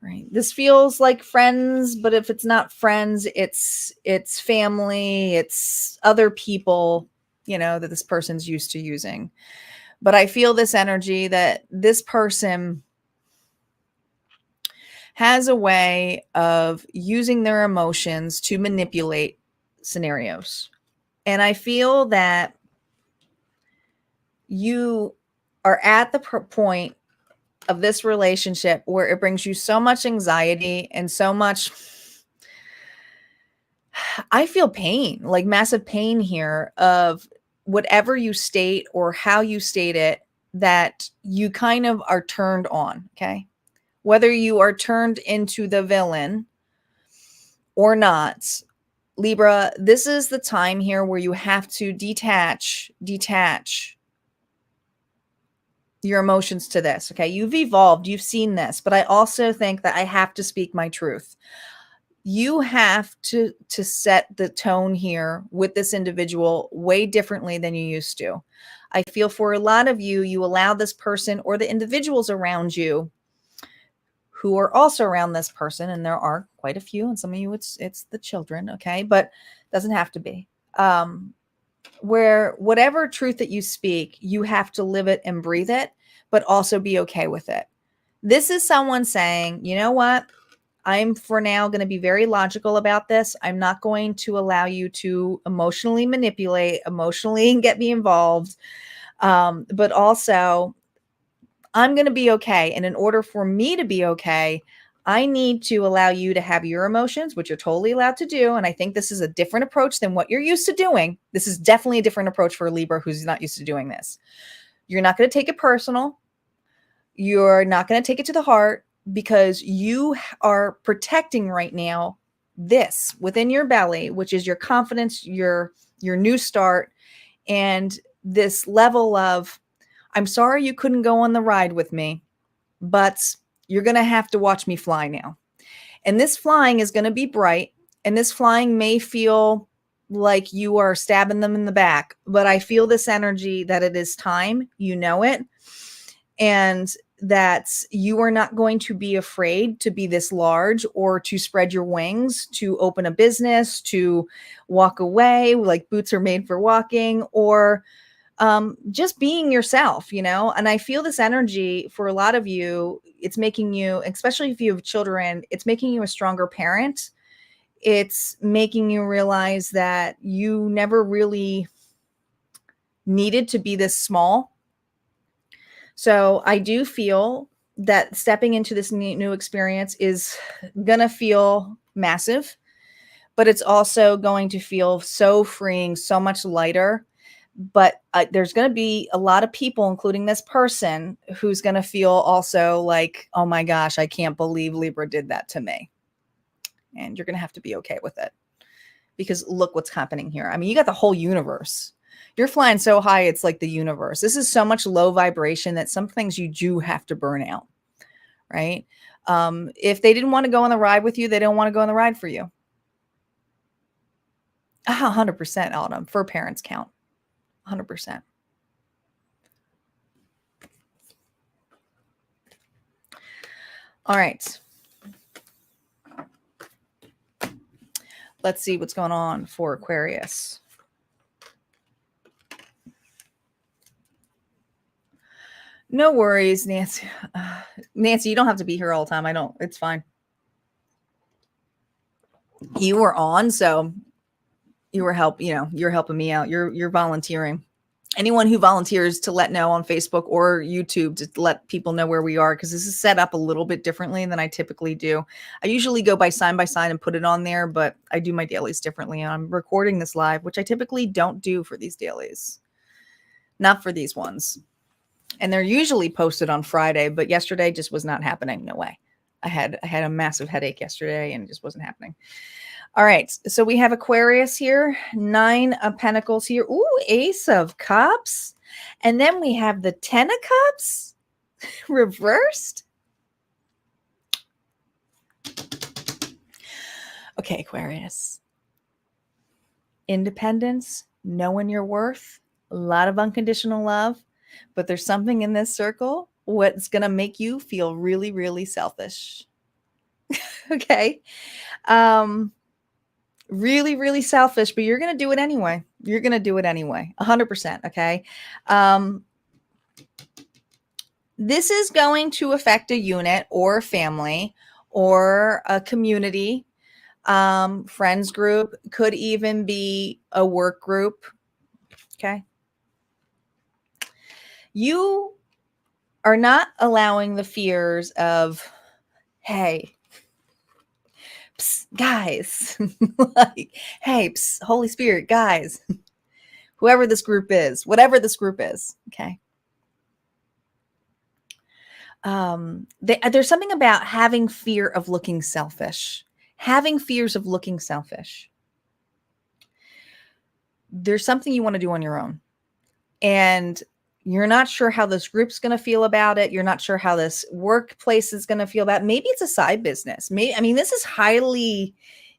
Right. This feels like friends, but if it's not friends, it's family, it's other people, that this person's used to using. But I feel this energy that this person has a way of using their emotions to manipulate scenarios. And I feel that you are at the point of this relationship where it brings you so much anxiety and so much, I feel pain, like massive pain here of whatever you state or how you state it, that you kind of are turned on. Okay. Whether you are turned into the villain or not, Libra, this is the time here where you have to detach your emotions to this. Okay. You've evolved. You've seen this, but I also think that I have to speak my truth. You have to set the tone here with this individual way differently than you used to. I feel for a lot of you, you allow this person or the individuals around you who are also around this person, and there are quite a few, and some of you it's the children, okay, but it doesn't have to be. Where whatever truth that you speak, you have to live it and breathe it, but also be okay with it. This is someone saying, you know what? I'm for now going to be very logical about this. I'm not going to allow you to emotionally manipulate, emotionally get me involved. But also I'm going to be okay. And in order for me to be okay, I need to allow you to have your emotions, which you're totally allowed to do. And I think this is a different approach than what you're used to doing. This is definitely a different approach for a Libra who's not used to doing this. You're not going to take it personal. You're not going to take it to the heart, because you are protecting right now this within your belly, which is your confidence, your new start, and this level of, I'm sorry you couldn't go on the ride with me, but you're going to have to watch me fly now. And this flying is going to be bright, and this flying may feel like you are stabbing them in the back, but I feel this energy that it is time, you know it, and that you are not going to be afraid to be this large or to spread your wings, to open a business, to walk away, like boots are made for walking, or just being yourself, you know? And I feel this energy for a lot of you. It's making you, especially if you have children, it's making you a stronger parent. It's making you realize that you never really needed to be this small. So I do feel that stepping into this new experience is going to feel massive, but it's also going to feel so freeing, so much lighter. But there's going to be a lot of people, including this person, who's going to feel also like, oh my gosh, I can't believe Libra did that to me. And you're going to have to be okay with it, because look what's happening here. I mean, you got the whole universe. You're flying so high, it's like the universe. This is so much low vibration that some things you do have to burn out, right? If they didn't want to go on the ride with you, they don't want to go on the ride for you. 100%, Autumn, for parents count. 100%. All right. Let's see what's going on for Aquarius. No worries, Nancy. Nancy, you don't have to be here all the time. I don't. It's fine. You were on, so you were you're helping me out. You're volunteering. Anyone who volunteers to let know on Facebook or YouTube to let people know where we are, because this is set up a little bit differently than I typically do. I usually go by sign and put it on there, but I do my dailies differently. And I'm recording this live, which I typically don't do for these dailies. Not for these ones. And they're usually posted on Friday, but yesterday just was not happening. No way. I had a massive headache yesterday and it just wasn't happening. All right. So we have Aquarius here, 9 of Pentacles here. Ooh, Ace of Cups. And then we have the 10 of Cups reversed. Okay, Aquarius. Independence, knowing your worth, a lot of unconditional love. But there's something in this circle what's going to make you feel really, really selfish. Okay. Really, really selfish, but you're going to do it anyway. You're going to do it anyway. 100%. Okay. This is going to affect a unit or a family or a community, friends group, could even be a work group. Okay. You are not allowing the fears of, hey, psst, guys, like, hey, psst, Holy Spirit, guys, whoever this group is, whatever this group is. Okay. There's something about having fear of looking selfish, having fears of looking selfish. There's something you want to do on your own. And you're not sure how this group's going to feel about it. You're not sure how this workplace is going to feel about it. Maybe it's a side business. This is highly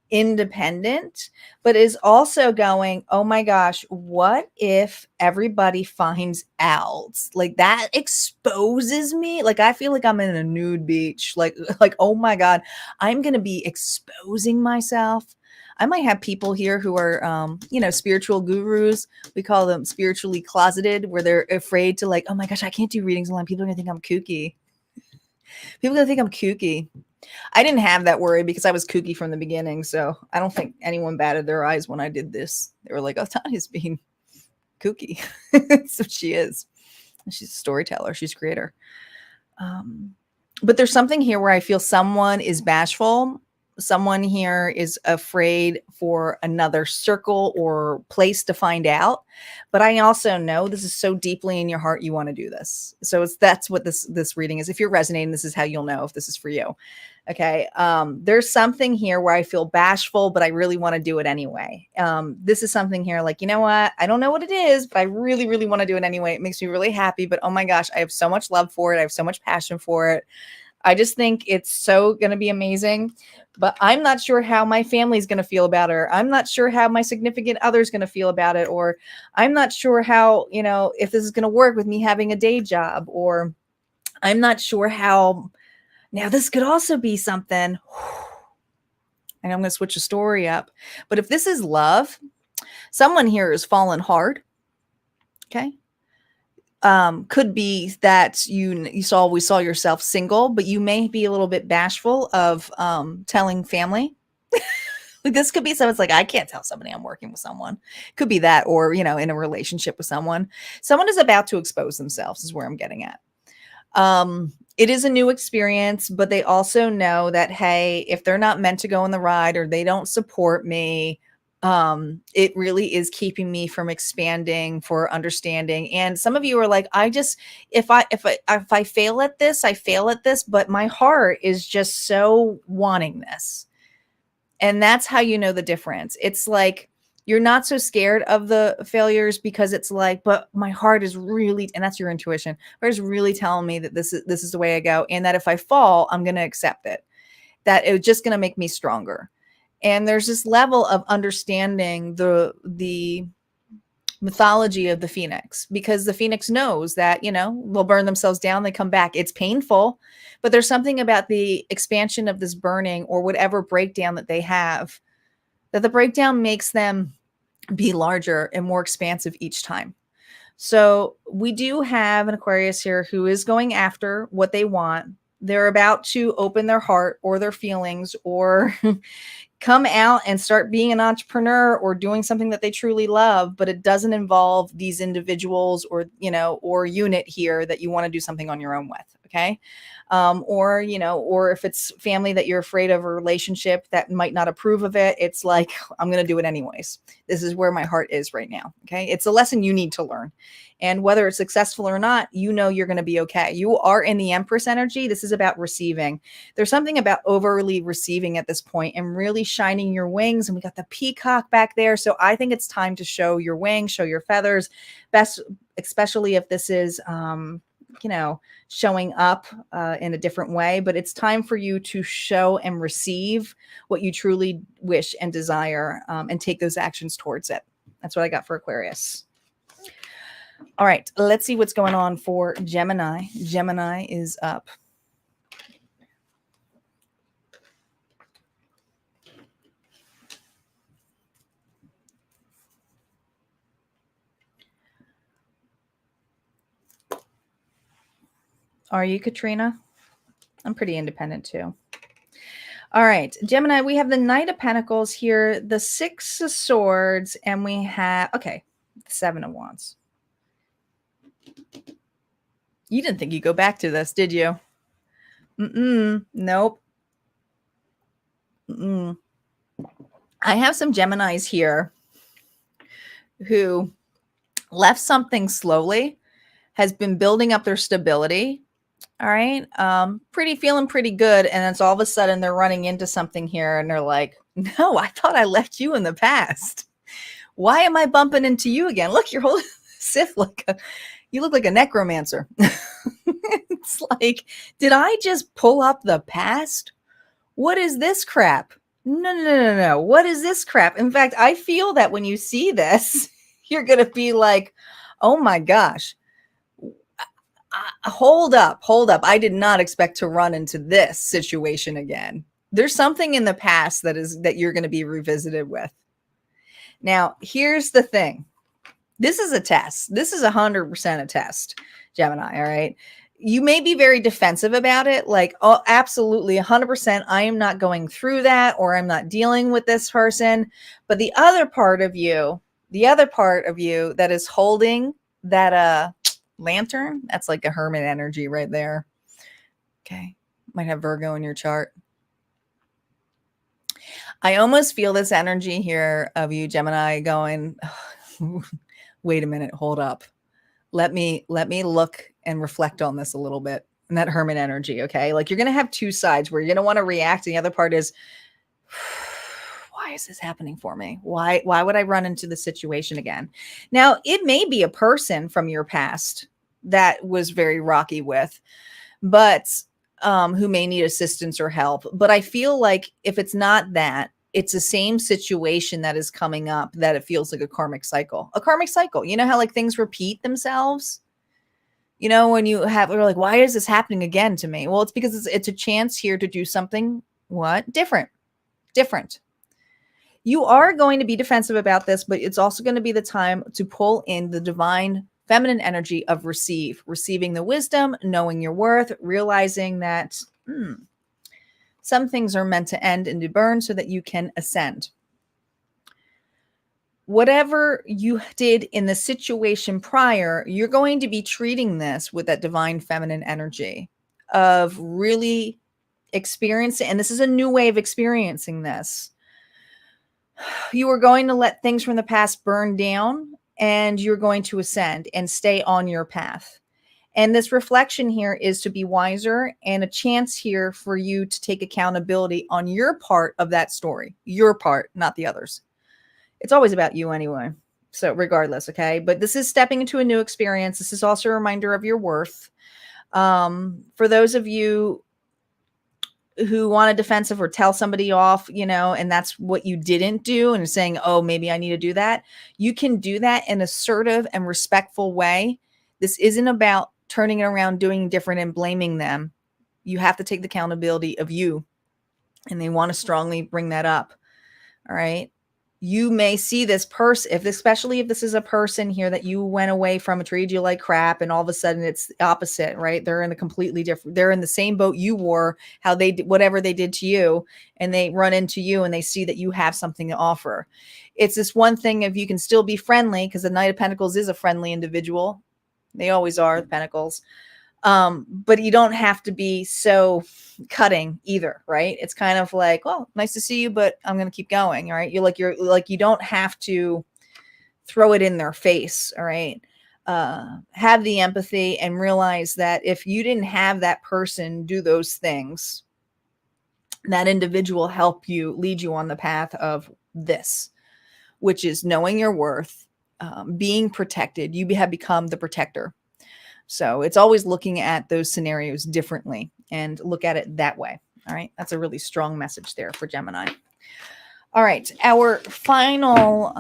independent, but is also going, oh my gosh, what if everybody finds out? Like, that exposes me. Like, I feel like I'm in a nude beach. Like, oh my God, I'm going to be exposing myself. I might have people here who are, spiritual gurus. We call them spiritually closeted, where they're afraid to, like, oh my gosh, I can't do readings online. People are going to think I'm kooky. People are going to think I'm kooky. I didn't have that worry because I was kooky from the beginning. So I don't think anyone batted their eyes when I did this. They were like, oh, Tanya's being kooky. So she is. She's a storyteller. She's a creator. But there's something here where I feel someone is bashful. Someone here is afraid for another circle or place to find out. But I also know this is so deeply in your heart you want to do this. So that's what this reading is. If you're resonating, this is how you'll know if this is for you. Okay. There's something here where I feel bashful, but I really want to do it anyway. This is something here like, you know what? I don't know what it is, but I really, really want to do it anyway. It makes me really happy. But oh my gosh, I have so much love for it. I have so much passion for it. I just think it's so going to be amazing, but I'm not sure how my family's going to feel about it. I'm not sure how my significant other's going to feel about it, or I'm not sure how, if this is going to work with me having a day job, or I'm not sure how. Now, this could also be something, and I'm going to switch the story up, but if this is love, someone here is fallen hard. Okay. Could be that we saw yourself single, but you may be a little bit bashful of telling family. Like this could be someone's like, I can't tell somebody I'm working with someone. Could be that, or in a relationship with someone. Someone is about to expose themselves, is where I'm getting at. It is a new experience, but they also know that, hey, if they're not meant to go on the ride or they don't support me, it really is keeping me from expanding for understanding. And some of you are like, if I fail at this, I fail at this, but my heart is just so wanting this. And that's how you know the difference. It's like, you're not so scared of the failures because it's like, but my heart is really, and that's your intuition, heart is really telling me that this is the way I go. And that if I fall, I'm going to accept it, that it's just going to make me stronger. And there's this level of understanding the mythology of the phoenix, because the phoenix knows that, they'll burn themselves down, they come back. It's painful, but there's something about the expansion of this burning or whatever breakdown that they have, that the breakdown makes them be larger and more expansive each time. So we do have an Aquarius here who is going after what they want. They're about to open their heart or their feelings or come out and start being an entrepreneur or doing something that they truly love, but it doesn't involve these individuals or, or unit here that you want to do something on your own with. Okay. Or if it's family that you're afraid of, a relationship that might not approve of it, it's like, I'm going to do it anyways. This is where my heart is right now. Okay. It's a lesson you need to learn. And whether it's successful or not, you're going to be okay. You are in the Empress energy. This is about receiving. There's something about overly receiving at this point and really shining your wings. And we got the peacock back there. So I think it's time to show your wings, show your feathers, best, especially if this is, showing up in a different way, but it's time for you to show and receive what you truly wish and desire, and take those actions towards it. That's what I got for Aquarius. All right, let's see what's going on for Gemini. Gemini is up. Are you, Katrina? I'm pretty independent too. All right, Gemini, we have the Knight of Pentacles here, the Six of Swords, and we have, the Seven of Wands. You didn't think you'd go back to this, did you? Nope. I have some Geminis here who left something slowly, has been building up their stability. All right. Feeling pretty good. And it's all of a sudden they're running into something here and they're like, no, I thought I left you in the past. Why am I bumping into you again? Look, you're holding Sif you look like a necromancer. It's like, did I just pull up the past? What is this crap? No. What is this crap? In fact, I feel that when you see this, you're going to be like, oh my gosh. Hold up. I did not expect to run into this situation again. There's something in the past that you're going to be revisited with. Now, here's the thing. This is a test. This is 100% a test, Gemini. All right. You may be very defensive about it. Like, oh, absolutely 100%. I am not going through that, or I'm not dealing with this person. But the other part of you that is holding that, lantern, that's like a hermit energy right there. Okay. Might have Virgo in your chart. I almost feel this energy here of you, Gemini, going, wait a minute, hold up. Let me look and reflect on this a little bit. And that Hermit energy, okay? Like you're going to have two sides where you're going to want to react. And the other part is, why is this happening for me? Why would I run into the situation again? Now, it may be a person from your past that was very rocky with, but who may need assistance or help. But I feel like if it's not that, it's the same situation that is coming up, that it feels like a karmic cycle. A karmic cycle. You know how like things repeat themselves? You know, when you're like, why is this happening again to me? Well, it's because it's a chance here to do something different. You are going to be defensive about this, but it's also going to be the time to pull in the divine feminine energy of receiving the wisdom, knowing your worth, realizing that some things are meant to end and to burn so that you can ascend. Whatever you did in the situation prior, you're going to be treating this with that divine feminine energy of really experiencing, and this is a new way of experiencing this. You are going to let things from the past burn down, and you're going to ascend and stay on your path. And this reflection here is to be wiser, and a chance here for you to take accountability on your part of that story, your part, not the others. It's always about you anyway. So regardless, okay? But this is stepping into a new experience. This is also a reminder of your worth. For those of you who want a defensive or tell somebody off, you know, and that's what you didn't do, and saying, oh, maybe I need to do that. You can do that in an assertive and respectful way. This isn't about turning it around, doing different and blaming them. You have to take the accountability of you. And they want to strongly bring that up. All right. You may see this person, especially if this is a person here that you went away from, treated you like crap, and all of a sudden it's the opposite, right? They're in a completely different, they're in the same boat you were, how they did whatever they did to you, and they run into you and they see that you have something to offer. It's this one thing of you can still be friendly, because the Knight of Pentacles is a friendly individual. They always are, the Pentacles. But you don't have to be so cutting either, right? It's kind of like, well, nice to see you, but I'm going to keep going. All right. You're like, you don't have to throw it in their face. All right. Have the empathy and realize that if you didn't have that person do those things, that individual help you, lead you on the path of this, which is knowing your worth, being protected. You have become the protector. So it's always looking at those scenarios differently and look at it that way. All right. That's a really strong message there for Gemini. All right. Our final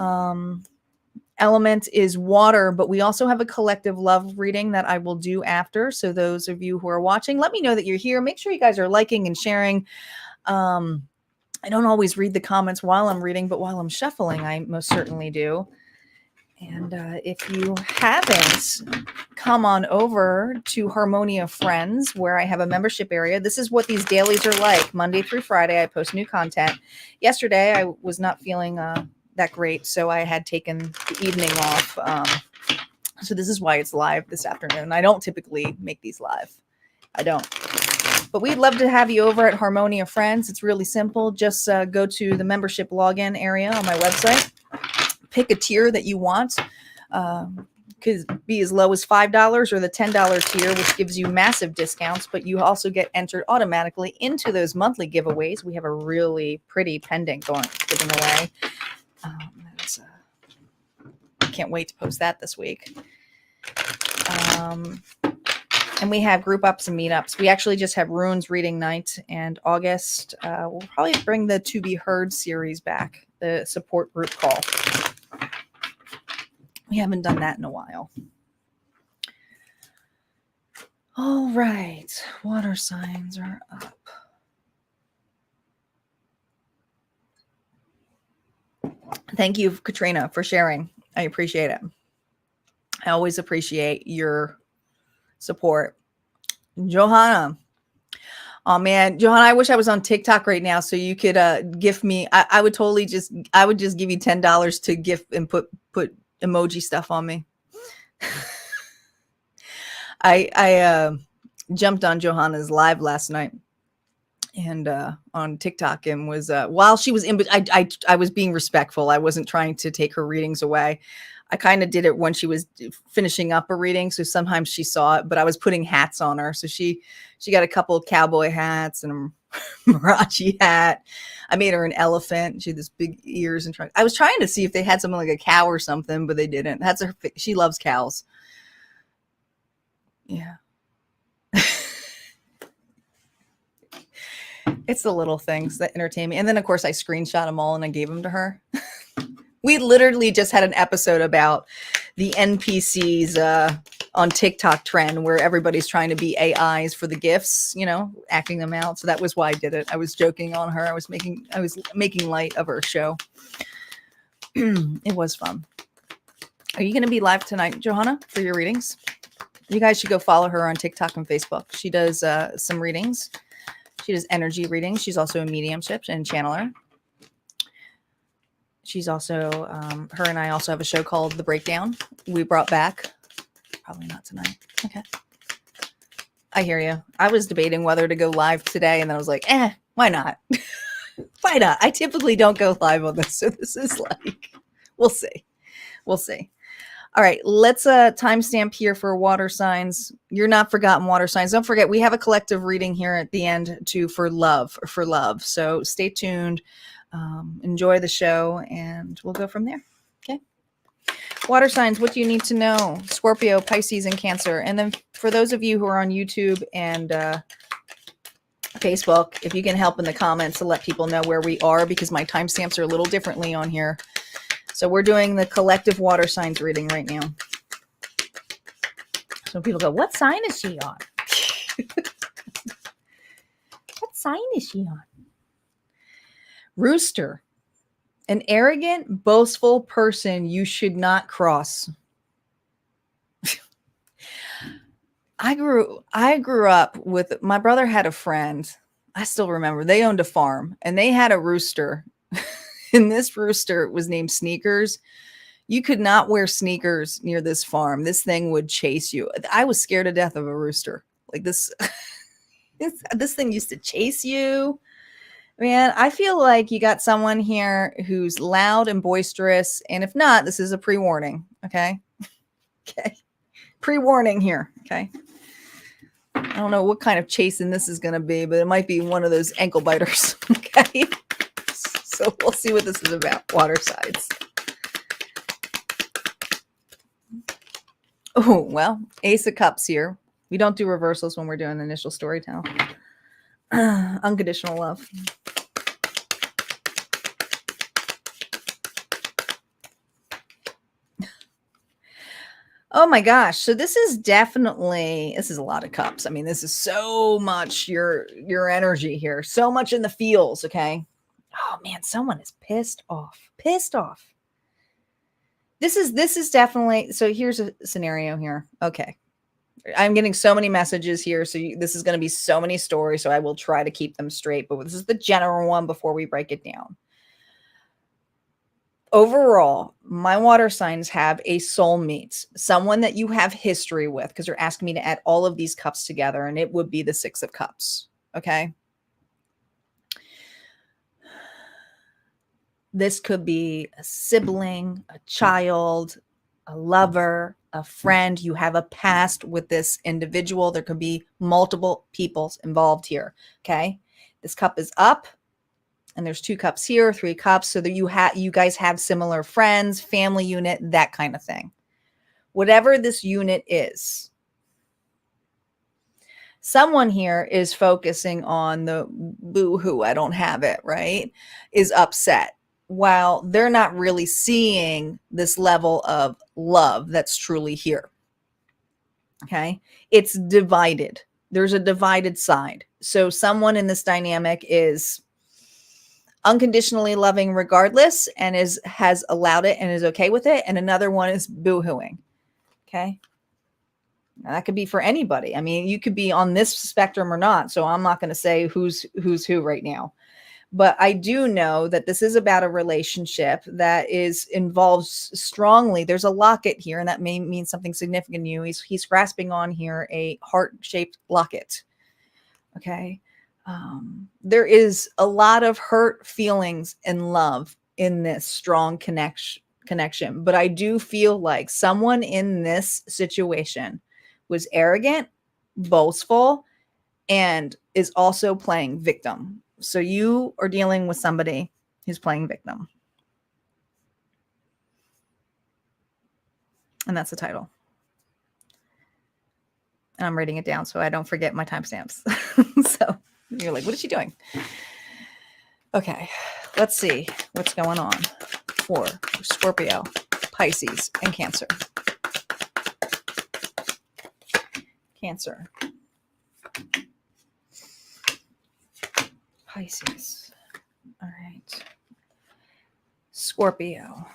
element is water, but we also have a collective love reading that I will do after. So those of you who are watching, let me know that you're here. Make sure you guys are liking and sharing. I don't always read the comments while I'm reading, but while I'm shuffling, I most certainly do. And if you haven't, come on over to Harmonia Friends, where I have a membership area. This is what these dailies are like. Monday through Friday, I post new content. Yesterday, I was not feeling that great, so I had taken the evening off. So this is why it's live this afternoon. I don't typically make these live. I don't. But we'd love to have you over at Harmonia Friends. It's really simple. Just go to the membership login area on my website. Pick a tier that you want. Could be as low as $5 or the $10 tier, which gives you massive discounts, but you also get entered automatically into those monthly giveaways. We have a really pretty pendant giving away. I can't wait to post that this week. And we have group ups and meetups. We actually just have Runes reading night, and August, we'll probably bring the To Be Heard series back, the support group call. We haven't done that in a while. All right. Water signs are up. Thank you, Katrina, for sharing. I appreciate it. I always appreciate your support. Johanna. Oh man, Johanna, I wish I was on TikTok right now so you could gift me. I would totally just give you $10 to gift and put emoji stuff on me. I jumped on Johanna's live last night, and on TikTok, and was while she was in, I was being respectful. I wasn't trying to take her readings away. I kind of did it when she was finishing up a reading, so sometimes she saw it, but I was putting hats on her. So she got a couple of cowboy hats and a Marachi hat. I made her an elephant. She had this big ears and trunk. I was trying to see if they had something like a cow or something, but they didn't. That's her. She loves cows. Yeah. It's the little things that entertain me. And then, of course, I screenshot them all and I gave them to her. We literally just had an episode about the NPCs on TikTok trend where everybody's trying to be AIs for the gifts, you know, acting them out. So that was why I did it. I was joking on her. I was making light of her show. It was fun. Are you going to be live tonight, Johanna, for your readings? You guys should go follow her on TikTok and Facebook. She does some readings. She does energy readings. She's also a mediumship and channeler. She's also, her and I also have a show called The Breakdown. We brought back, probably not tonight. Okay. I hear you. I was debating whether to go live today, and then I was like, why not? Why not? I typically don't go live on this, so this is like, we'll see. We'll see. All right, let's timestamp here for water signs. You're not forgotten, water signs. Don't forget, we have a collective reading here at the end too for love. So stay tuned. Enjoy the show, and we'll go from there. Okay. Water signs, what do you need to know? Scorpio, Pisces, and Cancer. And then for those of you who are on YouTube and Facebook, if you can help in the comments to let people know where we are, because my timestamps are a little differently on here. So we're doing the collective water signs reading right now. So people go, what sign is she on? What sign is she on? Rooster, an arrogant, boastful person you should not cross. I grew up with, my brother had a friend. I still remember, they owned a farm and they had a rooster. And this rooster was named Sneakers. You could not wear sneakers near this farm. This thing would chase you. I was scared to death of a rooster. Like this, this thing used to chase you. Man, I feel like you got someone here who's loud and boisterous. And if not, this is a pre-warning. Okay. Okay. Pre-warning here. Okay. I don't know what kind of chasing this is going to be, but it might be one of those ankle biters. Okay. So we'll see what this is about. Water signs. Oh, well, Ace of Cups here. We don't do reversals when we're doing initial storytelling. Unconditional love. Oh my gosh. So this is a lot of cups. I mean, this is so much your energy here. So much in the feels, okay? Oh man, someone is pissed off. Pissed off. This is definitely, so here's a scenario here. Okay. I'm getting so many messages here. So this is going to be so many stories. So I will try to keep them straight, but this is the general one before we break it down. Overall, my water signs have a soulmate, someone that you have history with, because you're asking me to add all of these cups together, and it would be the Six of Cups. Okay. This could be a sibling, a child, a lover, a friend. You have a past with this individual. There could be multiple people involved here. Okay. This cup is up. And there's 2 cups here, 3 cups. So that you guys have similar friends, family unit, that kind of thing. Whatever this unit is. Someone here is focusing on the boo-hoo, I don't have it, right? Is upset. While they're not really seeing this level of love that's truly here. Okay. It's divided. There's a divided side. So someone in this dynamic is unconditionally loving regardless and has allowed it and is okay with it. And another one is boo-hooing. Okay. Now, that could be for anybody. I mean, you could be on this spectrum or not. So I'm not going to say who's who right now. But I do know that this is about a relationship that involves strongly. There's a locket here, and that may mean something significant to you. He's grasping on here a heart-shaped locket. Okay. There is a lot of hurt feelings and love in this strong connection. But I do feel like someone in this situation was arrogant, boastful, and is also playing victim. So you are dealing with somebody who's playing victim. And that's the title. And I'm writing it down so I don't forget my timestamps. So you're like, what is she doing? Okay, let's see what's going on for Scorpio, Pisces, and Cancer. Cancer. Pisces. All right. Scorpio.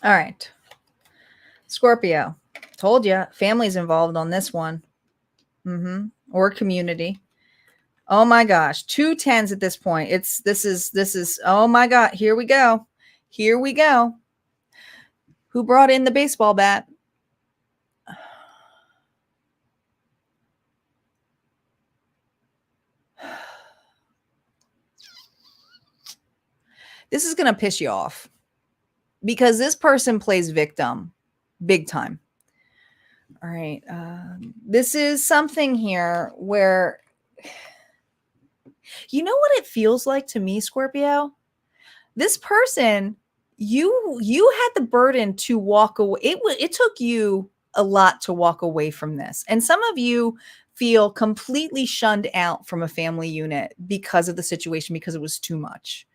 All right. Scorpio. Told you, family's involved on this one. Or community. Oh my gosh, 2 10s at this point. This is oh my god, here we go. Here we go. Who brought in the baseball bat? This is going to piss you off because this person plays victim big time. All right. This is something here where, you know what it feels like to me, Scorpio? This person, you had the burden to walk away. It took you a lot to walk away from this. And some of you feel completely shunned out from a family unit because of the situation, because it was too much.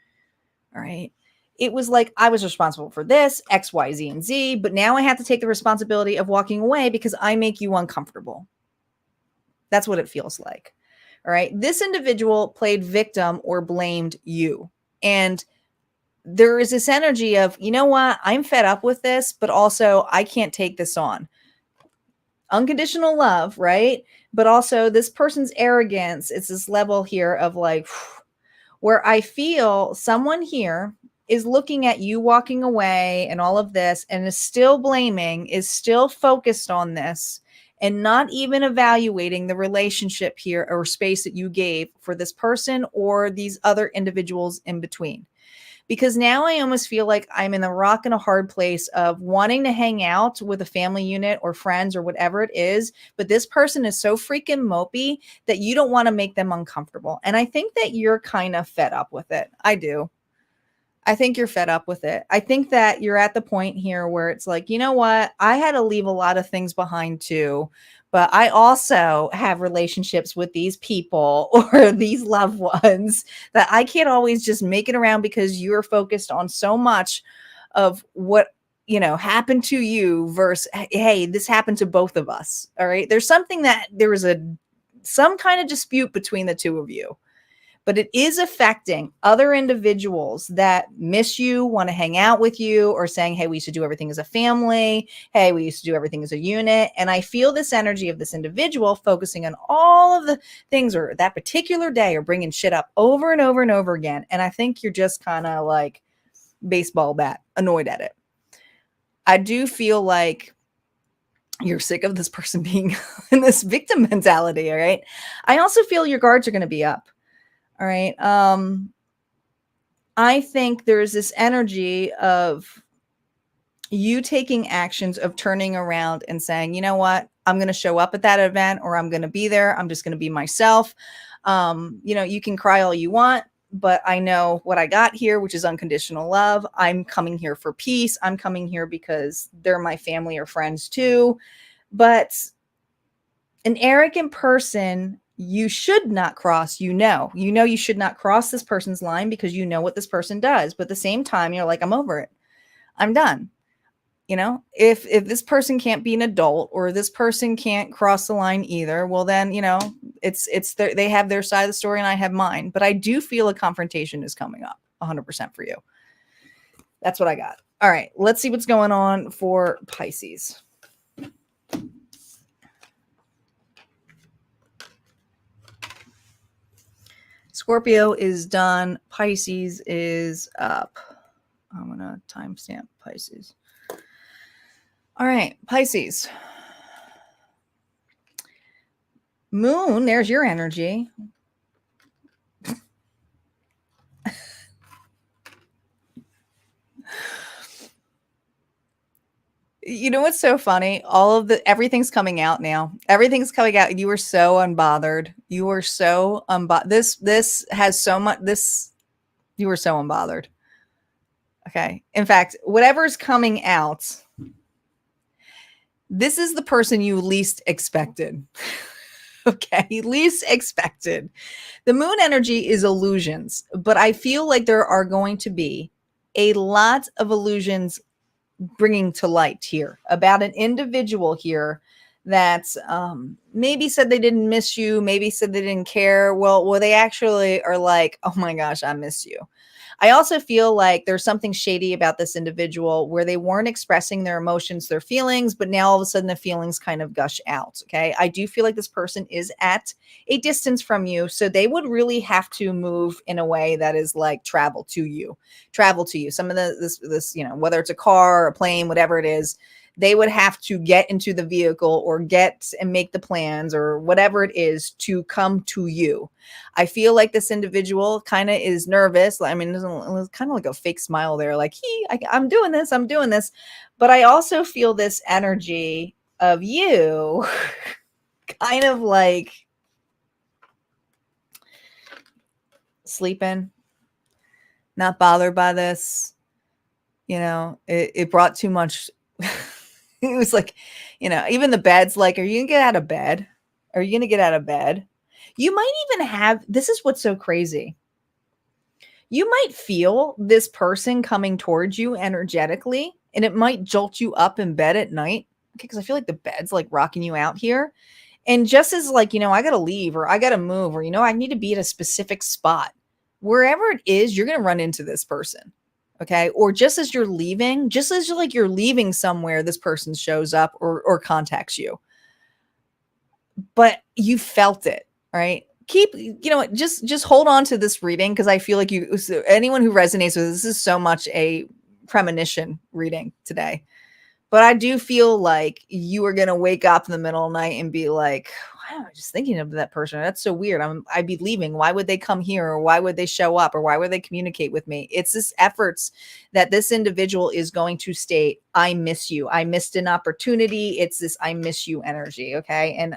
All right. It was like, I was responsible for this, X, Y, Z, and Z, but now I have to take the responsibility of walking away because I make you uncomfortable. That's what it feels like. All right. This individual played victim or blamed you. And there is this energy of, you know what? I'm fed up with this, but also I can't take this on. Unconditional love, right? But also this person's arrogance. It's this level here of like, where I feel someone here is looking at you walking away and all of this and is still blaming, is still focused on this and not even evaluating the relationship here or space that you gave for this person or these other individuals in between. Because now I almost feel like I'm in a rock and a hard place of wanting to hang out with a family unit or friends or whatever it is. But this person is so freaking mopey that you don't want to make them uncomfortable. And I think that you're kind of fed up with it. I do. I think you're fed up with it. I think that you're at the point here where it's like, you know what? I had to leave a lot of things behind too. But I also have relationships with these people or these loved ones that I can't always just make it around because you're focused on so much of what, you know, happened to you versus, hey, this happened to both of us. All right. There's something that there was some kind of dispute between the two of you. But it is affecting other individuals that miss you, want to hang out with you, or saying, hey, we used to do everything as a family. Hey, we used to do everything as a unit. And I feel this energy of this individual focusing on all of the things or that particular day or bringing shit up over and over and over again. And I think you're just kind of like baseball bat, annoyed at it. I do feel like you're sick of this person being in this victim mentality. All right. I also feel your guards are going to be up. All right. I think there's this energy of you taking actions of turning around and saying, you know what, I'm going to show up at that event or I'm going to be there. I'm just going to be myself. You know, you can cry all you want, but I know what I got here, which is unconditional love. I'm coming here for peace. I'm coming here because they're my family or friends too. But an arrogant person, you should not cross, you should not cross this person's line because you know what this person does. But at the same time, you're like, I'm over it. I'm done. You know, if this person can't be an adult or this person can't cross the line either, well then, you know, they have their side of the story and I have mine. But I do feel a confrontation is coming up 100% for you. That's what I got. All right, let's see what's going on for Pisces. Scorpio is done. Pisces is up. I'm going to timestamp Pisces. All right, Pisces. Moon, there's your energy. You know what's so funny? Everything's coming out now. Everything's coming out. You were so unbothered. You were so this has so much you were so unbothered. Okay. In fact, whatever's coming out, this is the person you least expected. Okay, least expected. The moon energy is illusions, but I feel like there are going to be a lot of illusions bringing to light here about an individual here that maybe said they didn't miss you, maybe said they didn't care. Well, they actually are like, oh my gosh, I miss you. I also feel like there's something shady about this individual where they weren't expressing their emotions, their feelings, but now all of a sudden the feelings kind of gush out. Okay. I do feel like this person is at a distance from you. So they would really have to move in a way that is like travel to you. Some of this, whether it's a car, a plane, whatever it is, they would have to get into the vehicle or get and make the plans or whatever it is to come to you. I feel like this individual kind of is nervous. I mean, it's kind of like a fake smile there, like, I'm doing this. But I also feel this energy of you kind of like sleeping, not bothered by this. It brought too much. It was like, even the bed's like, are you gonna get out of bed? Are you gonna get out of bed? You might even have, this is what's so crazy. You might feel this person coming towards you energetically, and it might jolt you up in bed at night. Okay, because I feel like the bed's like rocking you out here. And just as like, I gotta leave or I gotta move or, I need to be at a specific spot. Wherever it is, you're gonna run into this person. Okay. Or just as you're leaving, you're leaving somewhere, this person shows up or contacts you. But you felt it, right? Just hold on to this reading because I feel like anyone who resonates with this is so much a premonition reading today. But I do feel like you are going to wake up in the middle of the night and be like, why am I just thinking of that person? That's so weird. I'd be leaving. Why would they come here? Or why would they show up? Or why would they communicate with me? It's this efforts that this individual is going to state, I miss you. I missed an opportunity. It's this I miss you energy. Okay. And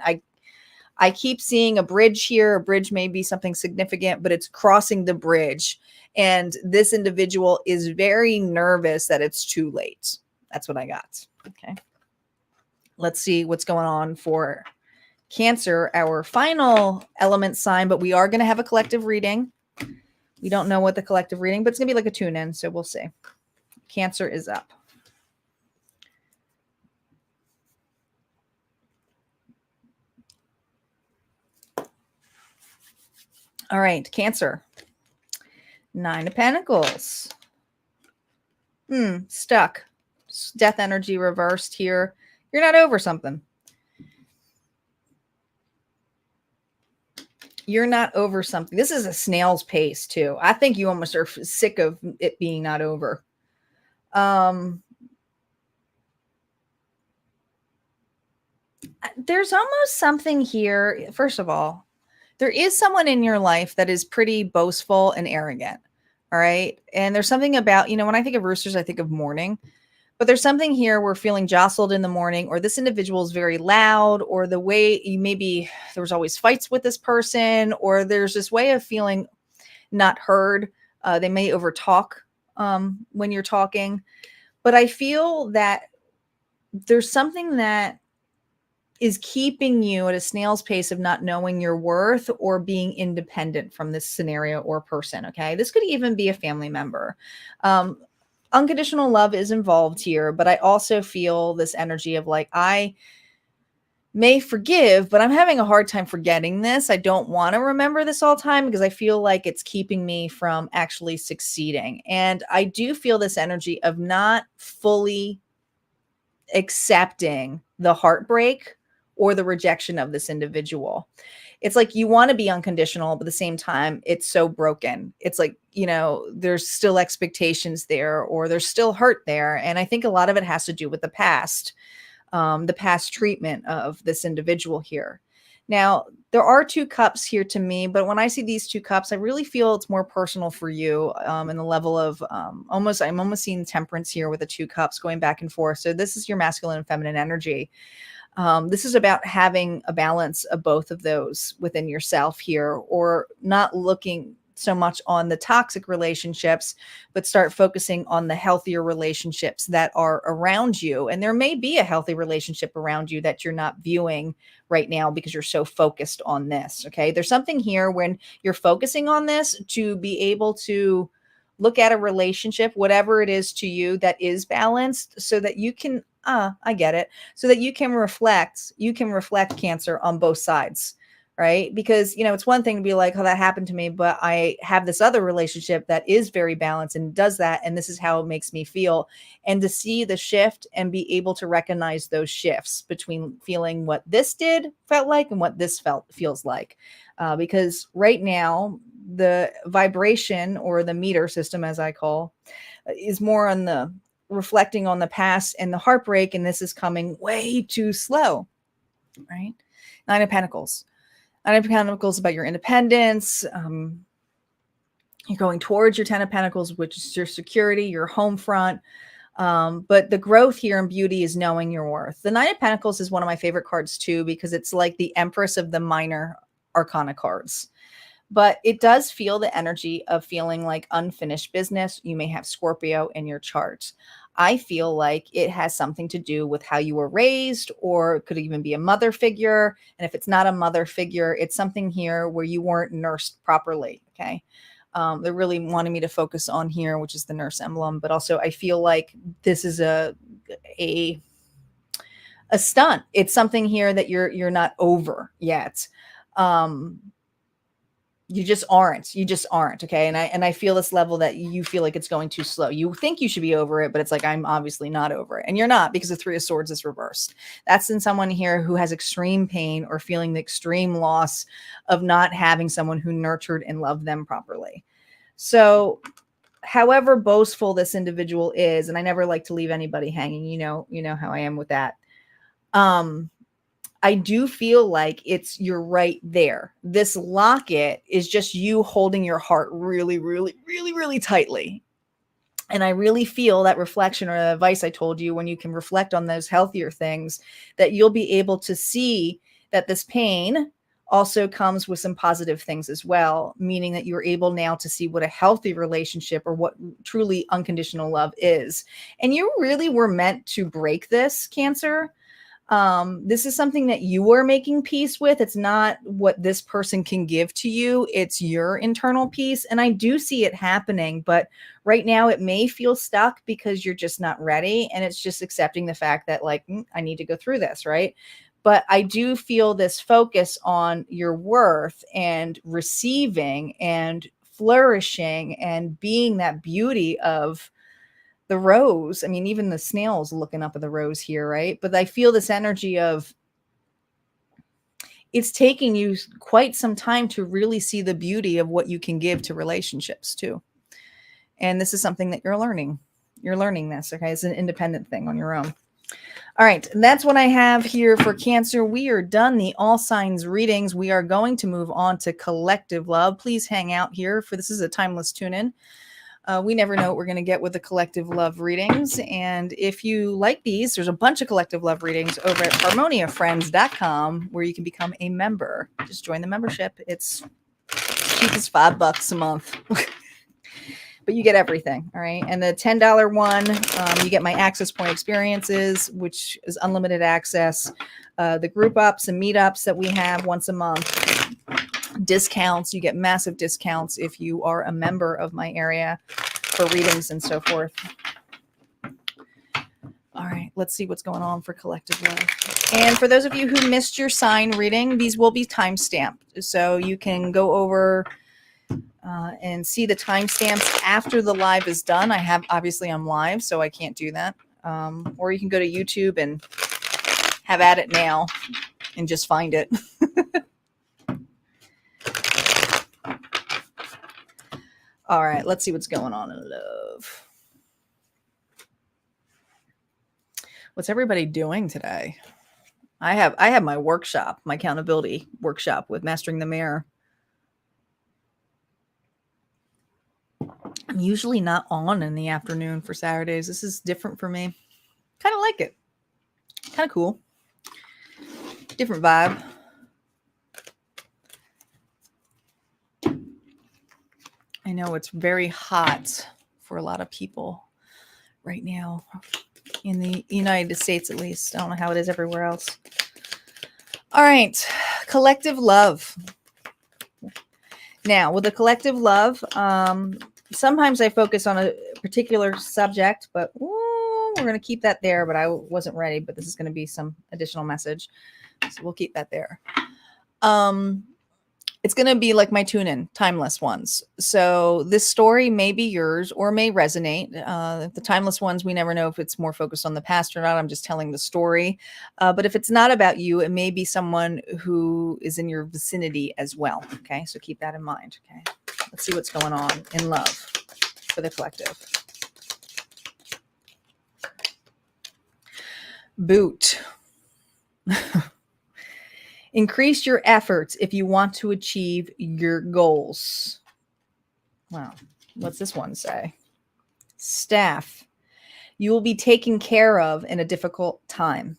I keep seeing a bridge here. A bridge may be something significant, but it's crossing the bridge. And this individual is very nervous that it's too late. That's what I got. Okay. Let's see what's going on for Cancer, our final element sign, but we are going to have a collective reading. We don't know what the collective reading, but it's going to be like a tune-in, so we'll see. Cancer is up. All right, Cancer. 9 of Pentacles. Stuck. Death energy reversed here. You're not over something. You're not over something. This is a snail's pace too. I think you almost are sick of it being not over. There's almost something here. First of all, there is someone in your life that is pretty boastful and arrogant. All right. And there's something about, when I think of roosters, I think of morning. But there's something here we're feeling jostled in the morning, or this individual is very loud, or the way maybe there was always fights with this person, or there's this way of feeling not heard. They may overtalk when you're talking. But I feel that there's something that is keeping you at a snail's pace of not knowing your worth or being independent from this scenario or person. Okay. This could even be a family member. Unconditional love is involved here, but I also feel this energy of like, I may forgive, but I'm having a hard time forgetting this. I don't want to remember this all the time because I feel like it's keeping me from actually succeeding. And I do feel this energy of not fully accepting the heartbreak or the rejection of this individual. It's like you want to be unconditional, but at the same time, it's so broken. It's like, you know, there's still expectations there, or there's still hurt there. And I think a lot of it has to do with the past treatment of this individual here. Now, there are 2 cups here to me, but when I see these 2 cups, I really feel it's more personal for you, in the level of I'm almost seeing temperance here with the 2 cups going back and forth. So this is your masculine and feminine energy. This is about having a balance of both of those within yourself here, or not looking so much on the toxic relationships, but start focusing on the healthier relationships that are around you. And there may be a healthy relationship around you that you're not viewing right now because you're so focused on this. Okay. There's something here when you're focusing on this to be able to look at a relationship, whatever it is to you, that is balanced, so that you can, I get it. So that you can reflect Cancer on both sides. Right? Because, you know, it's one thing to be like, oh, that happened to me, but I have this other relationship that is very balanced and does that. And this is how it makes me feel. And to see the shift and be able to recognize those shifts between feeling what this felt like and what this feels like. Because right now, the vibration, or the meter system, as I call, is more on the reflecting on the past and the heartbreak. And this is coming way too slow, right? 9 of Pentacles. 9 of Pentacles about your independence. You're going towards your 10 of Pentacles, which is your security, your home front. But the growth here in beauty is knowing your worth. The 9 of Pentacles is one of my favorite cards too, because it's like the Empress of the minor arcana cards. But it does feel the energy of feeling like unfinished business. You may have Scorpio in your chart. I feel like it has something to do with how you were raised, or it could even be a mother figure. And if it's not a mother figure, it's something here where you weren't nursed properly. Okay. They're really wanting me to focus on here, which is the nurse emblem. But also I feel like this is a stunt. It's something here that you're not over yet. You just aren't. Okay. And I feel this level that you feel like it's going too slow. You think you should be over it, but it's like, I'm obviously not over it. And you're not, because the 3 of Swords is reversed. That's in someone here who has extreme pain, or feeling the extreme loss of not having someone who nurtured and loved them properly. So however boastful this individual is, and I never like to leave anybody hanging, you know how I am with that. I do feel like you're right there. This locket is just you holding your heart really, really, really, really tightly. And I really feel that reflection, or the advice I told you, when you can reflect on those healthier things, that you'll be able to see that this pain also comes with some positive things as well, meaning that you're able now to see what a healthy relationship, or what truly unconditional love is. And you really were meant to break this, Cancer. This is something that you are making peace with. It's not what this person can give to you. It's your internal peace. And I do see it happening, but right now it may feel stuck because you're just not ready. And it's just accepting the fact that, like, I need to go through this. Right. But I do feel this focus on your worth, and receiving, and flourishing, and being that beauty of the rose. I mean, even the snail's looking up at the rose here, right? But I feel this energy of, it's taking you quite some time to really see the beauty of what you can give to relationships too. And this is something that you're learning. You're learning this, okay? It's an independent thing on your own. All right, and that's what I have here for Cancer. We are done the all signs readings. We are going to move on to collective love. Please hang out here, for this is a timeless tune-in. We never know what we're going to get with the collective love readings. And if you like these, there's a bunch of collective love readings over at harmoniafriends.com, where you can become a member. Just join the membership. It's cheap as $5 a month. But you get everything. All right. And the $10 one, you get my access point experiences, which is unlimited access. The group ups and meetups that we have once a month. Discounts. You get massive discounts if you are a member of my area for readings and so forth. All right, let's see what's going on for collective love. And for those of you who missed your sign reading, these will be timestamped, so you can go over and see the timestamps after the live is done. I'm live, so I can't do that. Or you can go to YouTube and have at it now. and just find it. All right, let's see what's going on in love. What's everybody doing today? I have my workshop, my accountability workshop with Mastering the Mirror. I'm usually not on in the afternoon for Saturdays. This is different for me. Kind of like it. Kind of cool. Different vibe. I know it's very hot for a lot of people right now in the United States, at least. I don't know how it is everywhere else. All right. Collective love. Now, with the collective love, sometimes I focus on a particular subject, but we're going to keep that there. But I wasn't ready, but this is going to be some additional message. So we'll keep that there. It's going to be like my tune-in, timeless ones. So this story may be yours or may resonate. The timeless ones, we never know if it's more focused on the past or not. I'm just telling the story. But if it's not about you, it may be someone who is in your vicinity as well. Okay, so keep that in mind. Okay, let's see what's going on in love for the collective. Boot. Increase your efforts if you want to achieve your goals. Wow. What's this one say? Staff. You will be taken care of in a difficult time.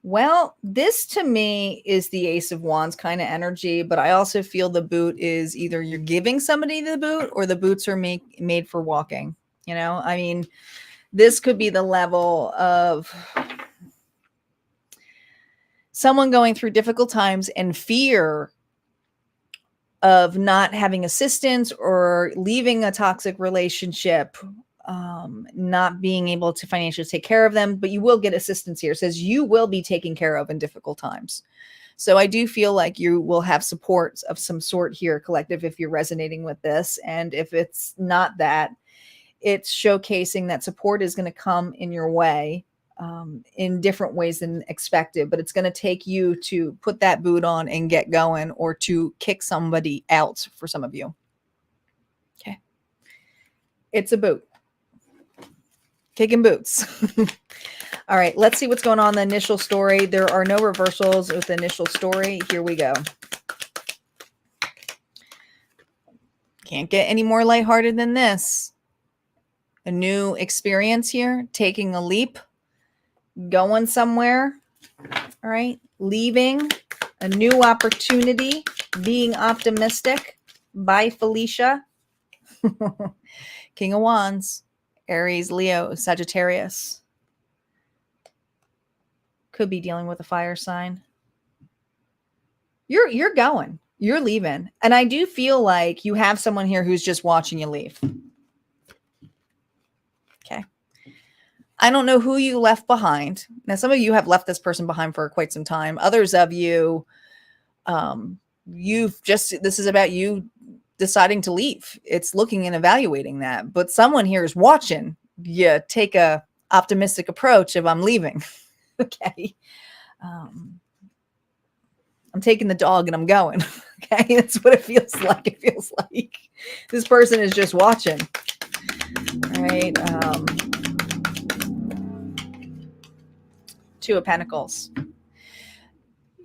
Well, this to me is the Ace of Wands kind of energy, but I also feel the boot is either you're giving somebody the boot or the boots are made for walking. You know, I mean, this could be the level of someone going through difficult times and fear of not having assistance or leaving a toxic relationship, not being able to financially take care of them, but you will get assistance here. It says you will be taken care of in difficult times. So I do feel like you will have support of some sort here, collective, if you're resonating with this. And if it's not that, it's showcasing that support is going to come in your way in different ways than expected, but it's going to take you to put that boot on and get going, or to kick somebody out for some of you. Okay. It's a boot. Kicking boots. All right, let's see what's going on in the initial story. There are no reversals with the initial story. Here we go. Can't get any more lighthearted than this. A new experience here, taking a leap, going somewhere. All right, leaving, a new opportunity, being optimistic. Bye, Felicia. King of Wands, Aries, Leo, Sagittarius. Could be dealing with a fire sign. You're going. You're leaving. And I do feel like you have someone here who's just watching you leave. Okay. I don't know who you left behind. Now, some of you have left this person behind for quite some time. Others of you, this is about you deciding to leave. It's looking and evaluating that. But someone here is watching you take a optimistic approach of I'm leaving. Okay. I'm taking the dog and I'm going. Okay. That's what it feels like. It feels like this person is just watching. All right. Two of Pentacles.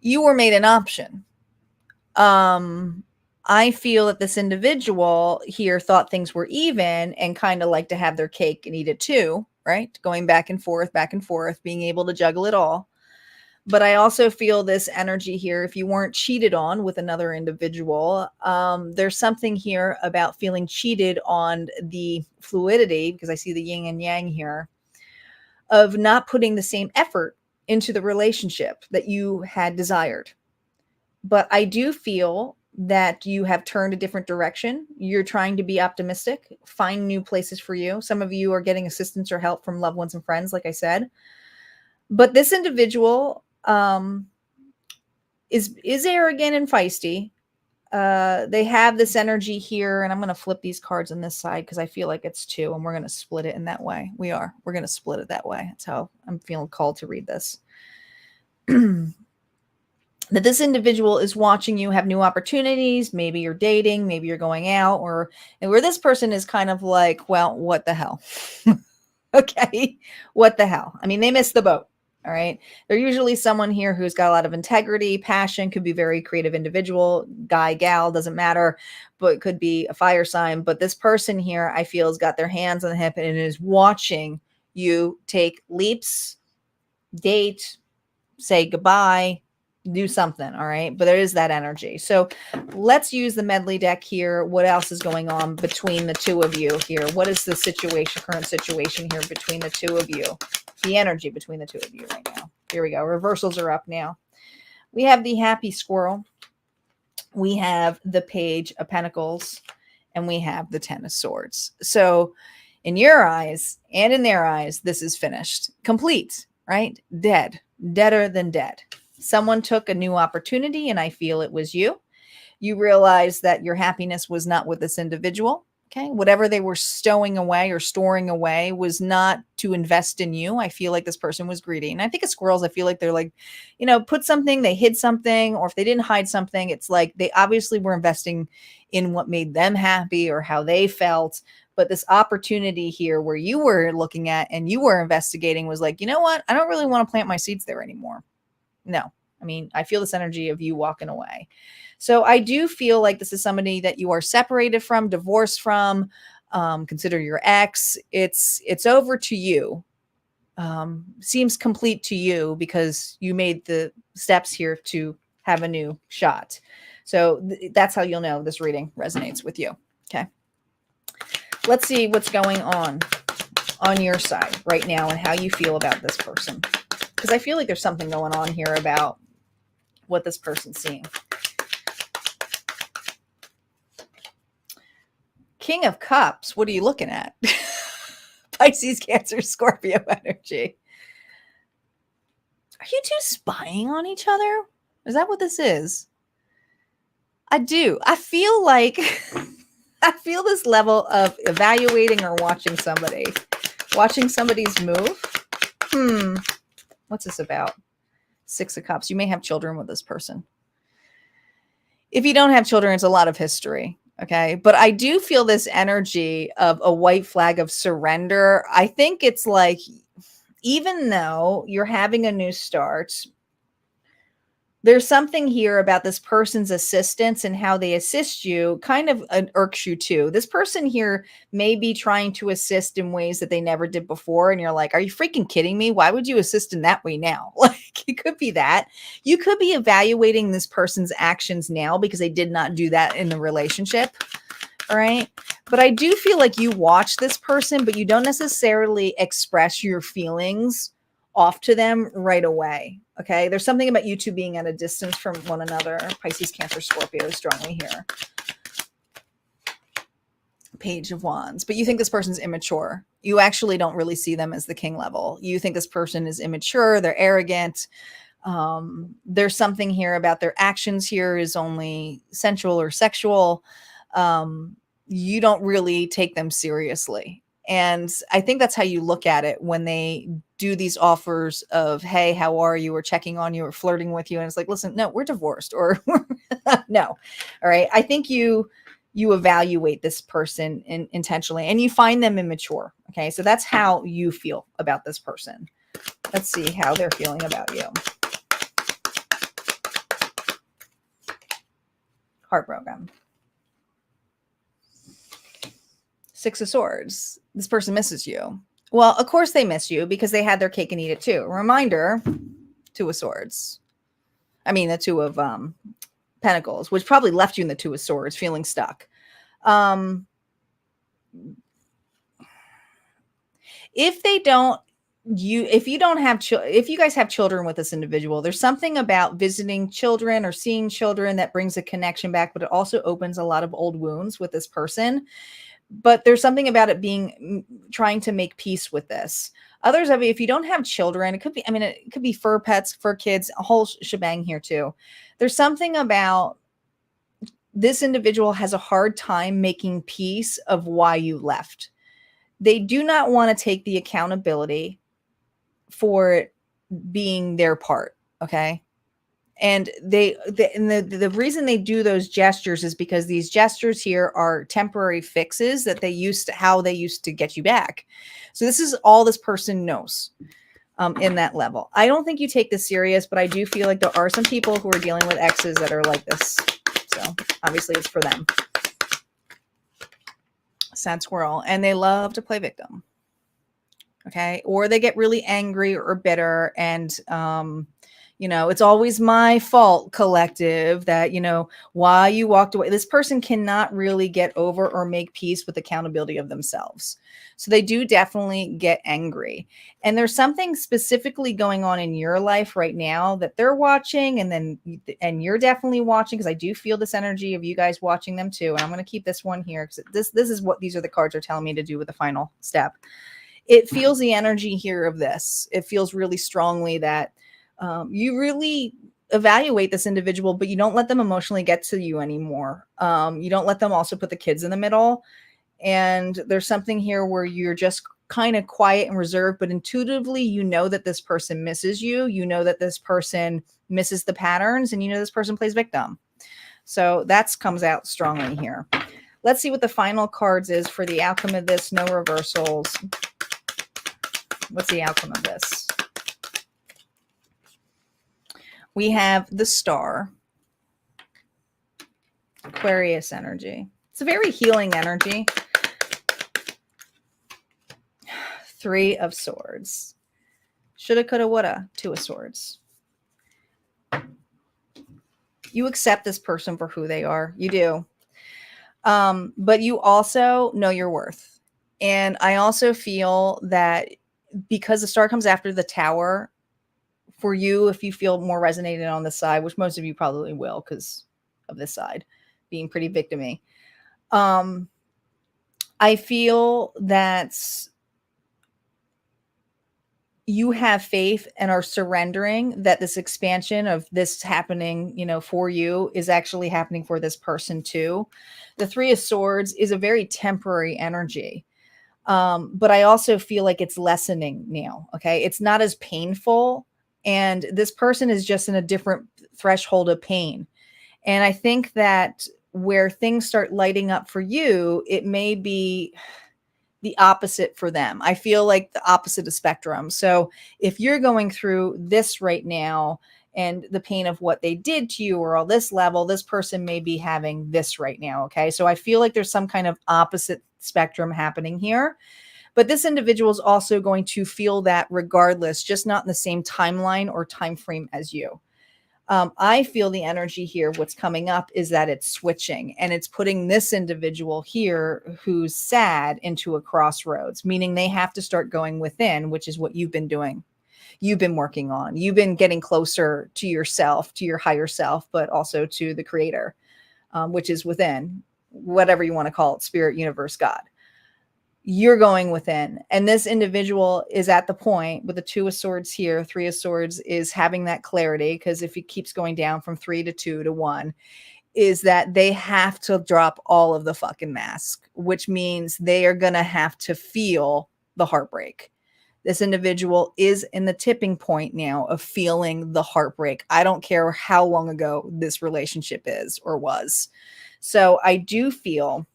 You were made an option. I feel that this individual here thought things were even and kind of like to have their cake and eat it too, right? Going back and forth, being able to juggle it all. But I also feel this energy here, if you weren't cheated on with another individual, there's something here about feeling cheated on the fluidity, because I see the yin and yang here, of not putting the same effort into the relationship that you had desired. But I do feel that you have turned a different direction. You're trying to be optimistic, find new places for you. Some of you are getting assistance or help from loved ones and friends, like I said. But this individual is arrogant and feisty. They have this energy here, and I'm going to flip these cards on this side because I feel like it's two, and we're going to split it in that way. We're going to split it that way. That's how I'm feeling called to read this. that this individual is watching you have new opportunities. Maybe you're dating, maybe you're going out, or and where this person is kind of like, well, what the hell? Okay, what the hell? I mean, they missed the boat. All right. They're usually someone here who's got a lot of integrity, passion, could be very creative individual, guy, gal, doesn't matter, but could be a fire sign. But this person here, I feel, has got their hands on the hip and is watching you take leaps, date, say goodbye, do something. All right. But there is that energy. So let's use the medley deck here. What else is going on between the two of you here? What is the situation, current situation here between the two of you? The energy between the two of you right now. Here we go. Reversals are up now. We have the happy squirrel. We have the page of pentacles. And we have the 10 of swords. So in your eyes and in their eyes, this is finished. Complete, right? Dead. Deader than dead. Someone took a new opportunity, and I feel it was you. You realized that your happiness was not with this individual. Okay. Whatever they were stowing away or storing away was not to invest in you. I feel like this person was greedy. And I think of squirrels, I feel like they're like, you know, put something, they hid something, or if they didn't hide something, it's like they obviously were investing in what made them happy or how they felt. But this opportunity here where you were looking at and you were investigating was like, you know what? I don't really want to plant my seeds there anymore. No, I mean, I feel this energy of you walking away. So I do feel like this is somebody that you are separated from, divorced from, consider your ex. It's over to you. Seems complete to you because you made the steps here to have a new shot. So that's how you'll know this reading resonates with you. Okay. Let's see what's going on your side right now and how you feel about this person. Because I feel like there's something going on here about what this person's seeing. King of Cups, what are you looking at? Pisces, Cancer, Scorpio energy. Are you two spying on each other? Is that what this is? I do. I feel like I feel this level of evaluating or watching somebody. Watching somebody's move. What's this about? 6 of Cups. You may have children with this person. If you don't have children, it's a lot of history. Okay. But I do feel this energy of a white flag of surrender. I think it's like, even though you're having a new start, there's something here about this person's assistance and how they assist you kind of irks you too. This person here may be trying to assist in ways that they never did before. And you're like, are you freaking kidding me? Why would you assist in that way now? Like, it could be that. You could be evaluating this person's actions now because they did not do that in the relationship. All right. But I do feel like you watch this person, but you don't necessarily express your feelings off to them right away. Okay. There's something about you two being at a distance from one another. Pisces, Cancer, Scorpio strongly here. Page of Wands. But you think this person's immature. You actually don't really see them as the king level. You think this person is immature. They're arrogant. There's something here about their actions here is only sensual or sexual. You don't really take them seriously. And I think that's how you look at it when they do these offers of, hey, how are you? Or checking on you or flirting with you. And it's like, listen, no, we're divorced or no. All right. I think you evaluate this person intentionally and you find them immature. Okay. So that's how you feel about this person. Let's see how they're feeling about you. Heartbroken. 6 of Swords. This person misses you. Well, of course they miss you because they had their cake and eat it too. Reminder, 2 of Swords. I mean, the 2 of Pentacles, which probably left you in the 2 of Swords feeling stuck. If you guys have children with this individual, there's something about visiting children or seeing children that brings a connection back, but it also opens a lot of old wounds with this person. But there's something about it being trying to make peace with this. Others of you, if you don't have children, it could be, it could be fur pets, fur kids, a whole shebang here too. There's something about this individual has a hard time making peace of why you left. They do not want to take the accountability for it being their part. Okay. And the reason they do those gestures is because these gestures here are temporary fixes that they used to get you back. So this is all this person knows in that level. I don't think you take this serious, but I do feel like there are some people who are dealing with exes that are like this. So obviously it's for them. Sad squirrel. And they love to play victim. Okay. Or they get really angry or bitter and, you know, it's always my fault, collective, that, you know, why you walked away. This person cannot really get over or make peace with accountability of themselves. So they do definitely get angry. And there's something specifically going on in your life right now that they're watching, and you're definitely watching, because I do feel this energy of you guys watching them too. And I'm going to keep this one here because this is what these are the cards are telling me to do with the final step. It feels the energy here of this. It feels really strongly that you really evaluate this individual, but you don't let them emotionally get to you anymore. You don't let them also put the kids in the middle. And there's something here where you're just kind of quiet and reserved, but intuitively, you know that this person misses you. You know that this person misses the patterns, and you know this person plays victim. So that comes out strongly here. Let's see what the final cards is for the outcome of this. No reversals. What's the outcome of this? We have the Star, Aquarius energy. It's a very healing energy. 3 of Swords. Shoulda, coulda, woulda. 2 of Swords. You accept this person for who they are. You do. But you also know your worth. And I also feel that because the Star comes after the Tower, for you, if you feel more resonated on this side, which most of you probably will because of this side being pretty victim-y, I feel that you have faith and are surrendering that this expansion of this happening, you know, for you is actually happening for this person too. The 3 of Swords is a very temporary energy. But I also feel like it's lessening now. Okay. It's not as painful. And this person is just in a different threshold of pain. And I think that where things start lighting up for you, it may be the opposite for them. I feel like the opposite of spectrum. So if you're going through this right now and the pain of what they did to you or all this level, this person may be having this right now. Okay. So I feel like there's some kind of opposite spectrum happening here. But this individual is also going to feel that regardless, just not in the same timeline or time frame as you. I feel the energy here, what's coming up is that it's switching and it's putting this individual here who's sad into a crossroads, meaning they have to start going within, which is what you've been doing. You've been working on. You've been getting closer to yourself, to your higher self, but also to the creator, which is within, whatever you want to call it, spirit, universe, God. You're going within. And this individual is at the point with the 2 of Swords here, 3 of Swords is having that clarity, because if it keeps going down from 3 to 2 to 1, is that they have to drop all of the fucking mask, which means they are going to have to feel the heartbreak. This individual is in the tipping point now of feeling the heartbreak. I don't care how long ago this relationship is or was. So I do feel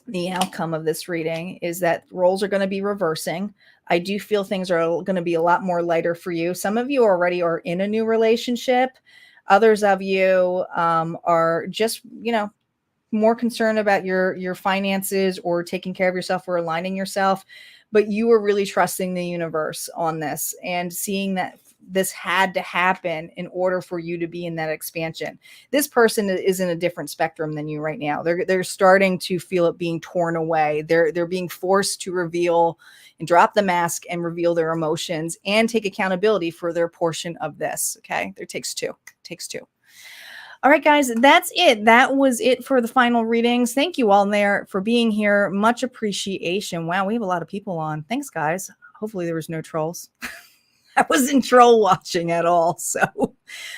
the outcome of this reading is that roles are going to be reversing. I do feel things are going to be a lot more lighter for you. Some of you already are in a new relationship. Others of you are just, you know, more concerned about your finances or taking care of yourself or aligning yourself. But you are really trusting the universe on this and seeing that this had to happen in order for you to be in that expansion. This person is in a different spectrum than you right now. They're starting to feel it being torn away. They're being forced to reveal and drop the mask and reveal their emotions and take accountability for their portion of this. Okay. There takes two. All right, guys, that's it. That was it for the final readings. Thank you all there for being here. Much appreciation. Wow, we have a lot of people on. Thanks, guys. Hopefully there was no trolls. I wasn't troll watching at all, so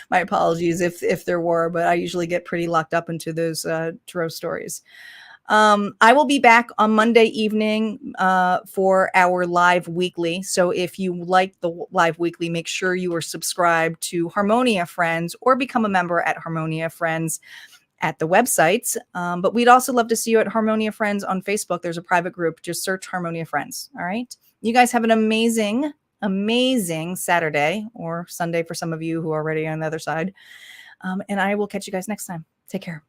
my apologies if there were, but I usually get pretty locked up into those tarot stories. I will be back on Monday evening for our live weekly. So if you like the live weekly, make sure you are subscribed to Harmonia Friends or become a member at Harmonia Friends at the websites. But we'd also love to see you at Harmonia Friends on Facebook. There's a private group. Just search Harmonia Friends. All right. You guys have an amazing, amazing Saturday or Sunday for some of you who are already on the other side. And I will catch you guys next time. Take care.